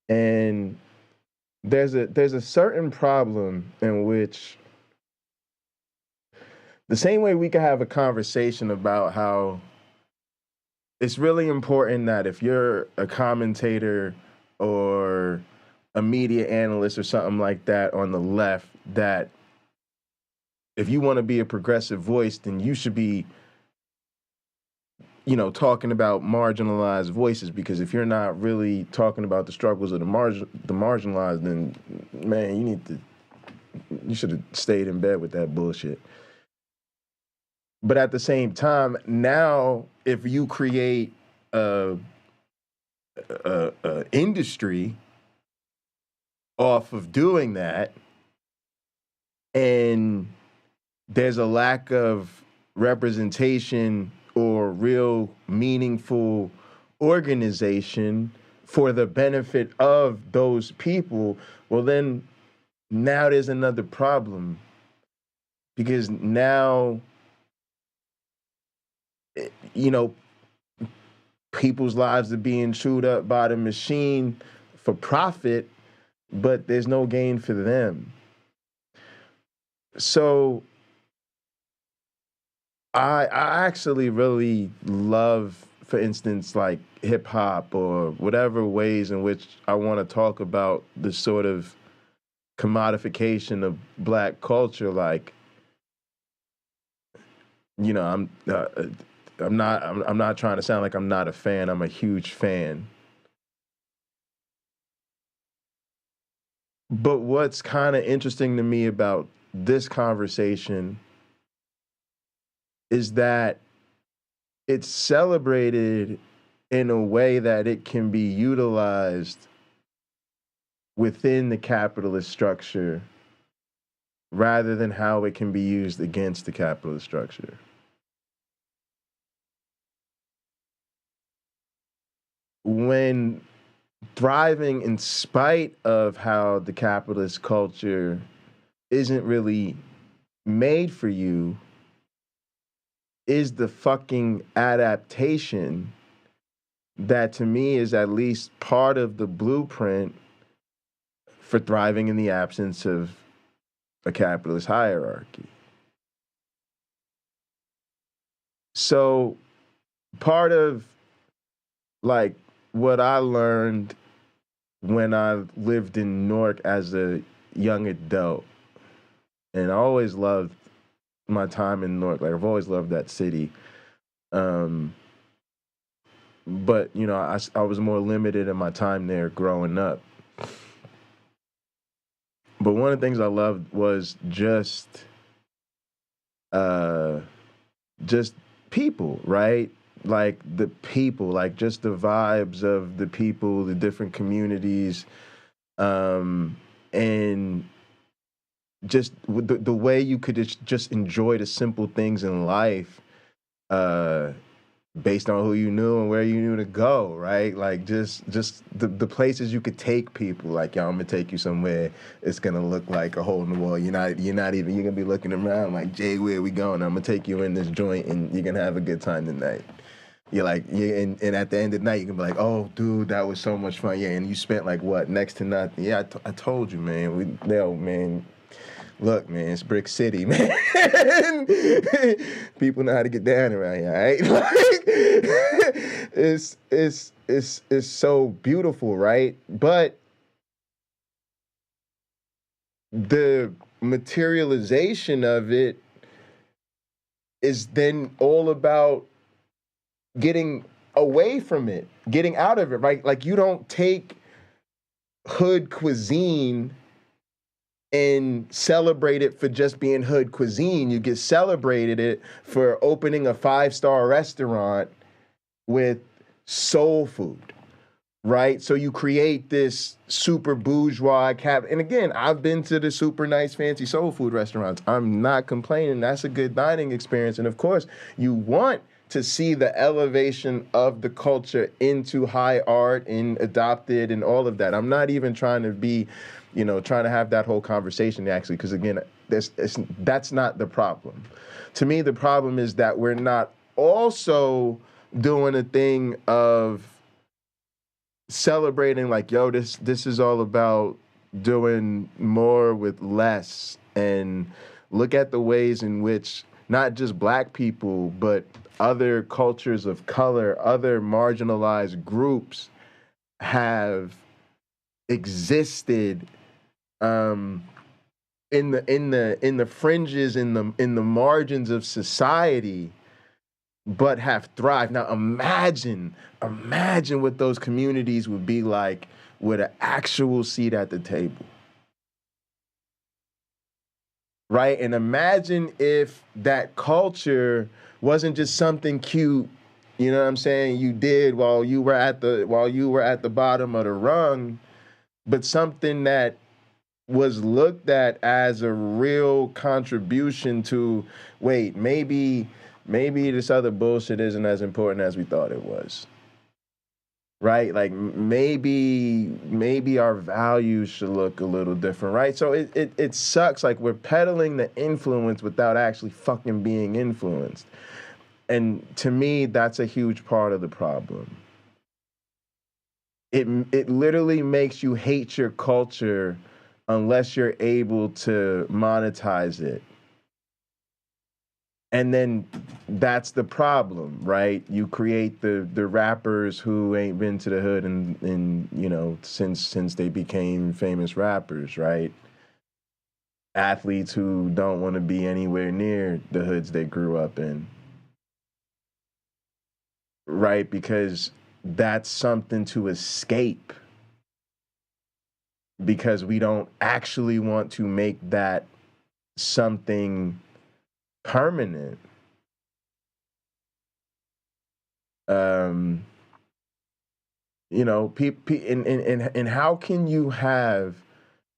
And there's a certain problem in which, the same way we can have a conversation about how it's really important that if you're a commentator or a media analyst or something like that on the left, that if you want to be a progressive voice, then you should be, you know, talking about marginalized voices, because if you're not really talking about the struggles of the marginalized, then, man, you should have stayed in bed with that bullshit. But at the same time, now, if you create a industry off of doing that, and there's a lack of representation or real meaningful organization for the benefit of those people, well, then now there's another problem, because now, you know, people's lives are being chewed up by the machine for profit, but there's no gain for them. So I actually really love, for instance, like hip hop or whatever ways in which I want to talk about the sort of commodification of Black culture. Like, you know, I'm not trying to sound like I'm not a fan. I'm a huge fan. But what's kind of interesting to me about this conversation is that it's celebrated in a way that it can be utilized within the capitalist structure rather than how it can be used against the capitalist structure. When thriving in spite of how the capitalist culture isn't really made for you is the fucking adaptation that, to me, is at least part of the blueprint for thriving in the absence of a capitalist hierarchy. So part of like what I learned when I lived in Newark as a young adult, and I always loved my time in Newark. Like, I've always loved that city. But, you know, I was more limited in my time there growing up. But one of the things I loved was just people, right? Like the people, like just the vibes of the people, the different communities, and just the way you could just enjoy the simple things in life, based on who you knew and where you knew to go, right? Like just the places you could take people. Like, yo, I'm gonna take you somewhere. It's gonna look like a hole in the wall. You're gonna be looking around like, Jay, where we going? I'm gonna take you in this joint and you're gonna have a good time tonight. You're like, and at the end of the night, you can be like, oh, dude, that was so much fun. Yeah, and you spent like what, next to nothing. Yeah, I told you, man. Man. Look, man, it's Brick City, man. People know how to get down around here, right? Like, it's so beautiful, right? But the materialization of it is then all about getting away from it, getting out of it, right? Like, you don't take hood cuisine and celebrate it for just being hood cuisine. You get celebrated it for opening a 5-star restaurant with soul food, right? So you create this super bourgeois and again, I've been to the super nice fancy soul food restaurants. I'm not complaining. That's a good dining experience. And of course, you want to see the elevation of the culture into high art and adopted and all of that. I'm not even trying to be, trying to have that whole conversation actually, because again, that's not the problem. To me, the problem is that we're not also doing a thing of celebrating like, yo, this is all about doing more with less, and look at the ways in which not just Black people, but other cultures of color, other marginalized groups have existed in the fringes, in the margins of society, but have thrived. Now imagine what those communities would be like with an actual seat at the table. Right? And imagine if that culture wasn't just something cute, you know what I'm saying, you did while you were at the bottom of the rung, but something that was looked at as a real contribution to, wait, maybe this other bullshit isn't as important as we thought it was. right? Like maybe our values should look a little different, right? So it sucks. Like we're peddling the influence without actually fucking being influenced. And to me, that's a huge part of the problem. It literally makes you hate your culture unless you're able to monetize it. And then that's the problem, right? You create the rappers who ain't been to the hood and you know, since they became famous rappers, right? Athletes who don't want to be anywhere near the hoods they grew up in. Right? Because that's something to escape. Because we don't actually want to make that something permanent. You know, and how can you have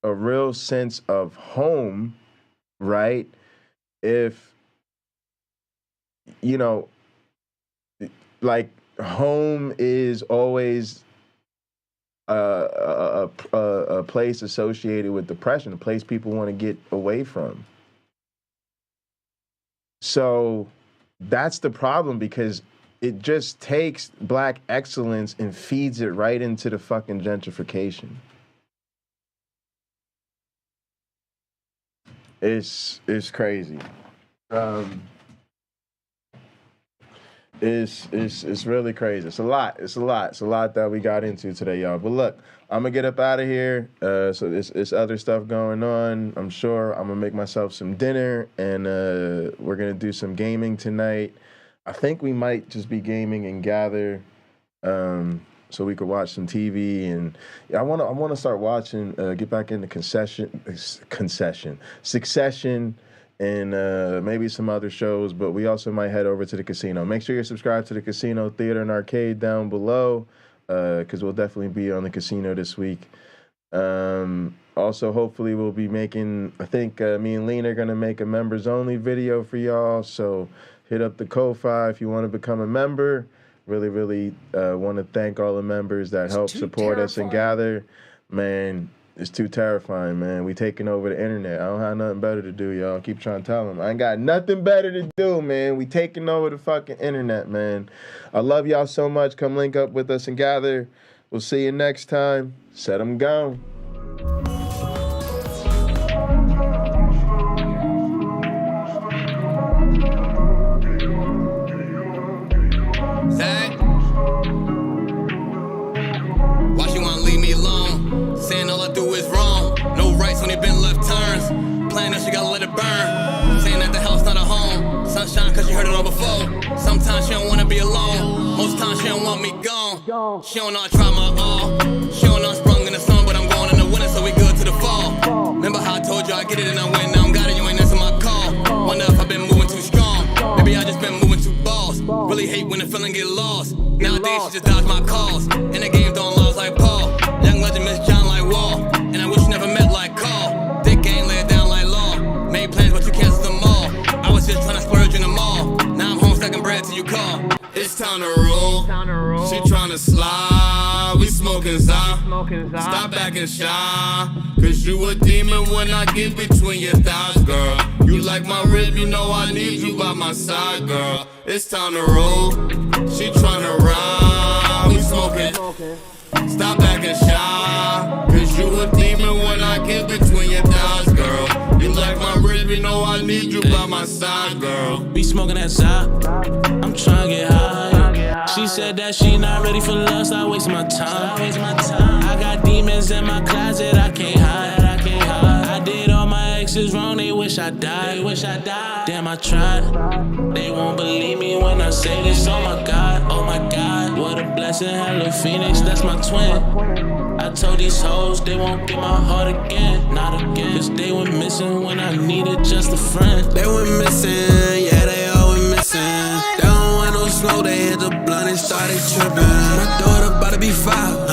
a real sense of home, right? If, you know, like home is always a place associated with depression, a place people want to get away from. So that's the problem, because it just takes Black excellence and feeds it right into the fucking gentrification. It's crazy. It's really crazy. It's a lot that we got into today, y'all. But look, I'm gonna get up out of here. So it's other stuff going on. I'm sure I'm gonna make myself some dinner, and we're gonna do some gaming tonight. I think we might just be gaming and gather, so we could watch some TV. And I wanna start watching. Get back into Succession. And maybe some other shows, but we also might head over to the casino. Make sure you're subscribed to the Casino Theater and Arcade down below, because we'll definitely be on the casino this week. Also, hopefully we'll be making, I think me and Lena are going to make a members only video for y'all, so hit up the Ko-Fi if you want to become a member. Really want to thank all the members that help support us and gather. Man, it's too terrifying, man. We taking over the internet. I don't have nothing better to do, y'all. Keep trying to tell them. I ain't got nothing better to do, man. We taking over the fucking internet, man. I love y'all so much. Come link up with us and gather. We'll see you next time. Set them gone. Zach? Why she wanna leave me alone? Saying all I do is wrong. No rights when they been left turns. Playing that she gotta let it burn. Saying that the house not a home. Sunshine cause she heard it all before. Sometimes she don't wanna be alone. Most times she don't want me gone. She don't know I try my all. She don't know I sprung in the sun, but I'm going in the winter, so we good to the fall. Remember how I told you I get it and I win. Now I'm got it, you ain't answer my call. Wonder if I've been moving too strong. Maybe I just been moving too balls. Really hate when the feeling get lost. Nowadays she just dodge my calls. In the game throwing laws like Paul. Young legend Miss John like Wall. And I wish you never met like Call. Thick game, lay it down like law. Made plans but you canceled them all. I was just trying to splurge in the mall. Now I'm home stacking bread till you call. It's time to roll. She tryna slide. We smoking Zah. Stop acting shy. Cause you a demon when I get between your thighs, girl. You like my rib, you know I need you by my side, girl. It's time to roll. She tryna ride. We smoking. Stop acting shy. Cause you a demon when I get between your thighs, girl. You like my rib, you know I need you by my side, girl. Be smoking that side. I'm trying to get high. She said that she not ready for love, stop wasting my time. I got demons in my closet, I can't hide. I did all my exes wrong, they wish I died. Damn, I tried. They won't believe me when I say this. Oh my God, what a blessing. Hello Phoenix, that's my twin. I told these hoes they won't get my heart again, not again. Cause they went missing when I needed just a friend. They went missing, yeah, they all went missing. They don't want no smoke, they hit the blunt and started tripping. My daughter about to be 5.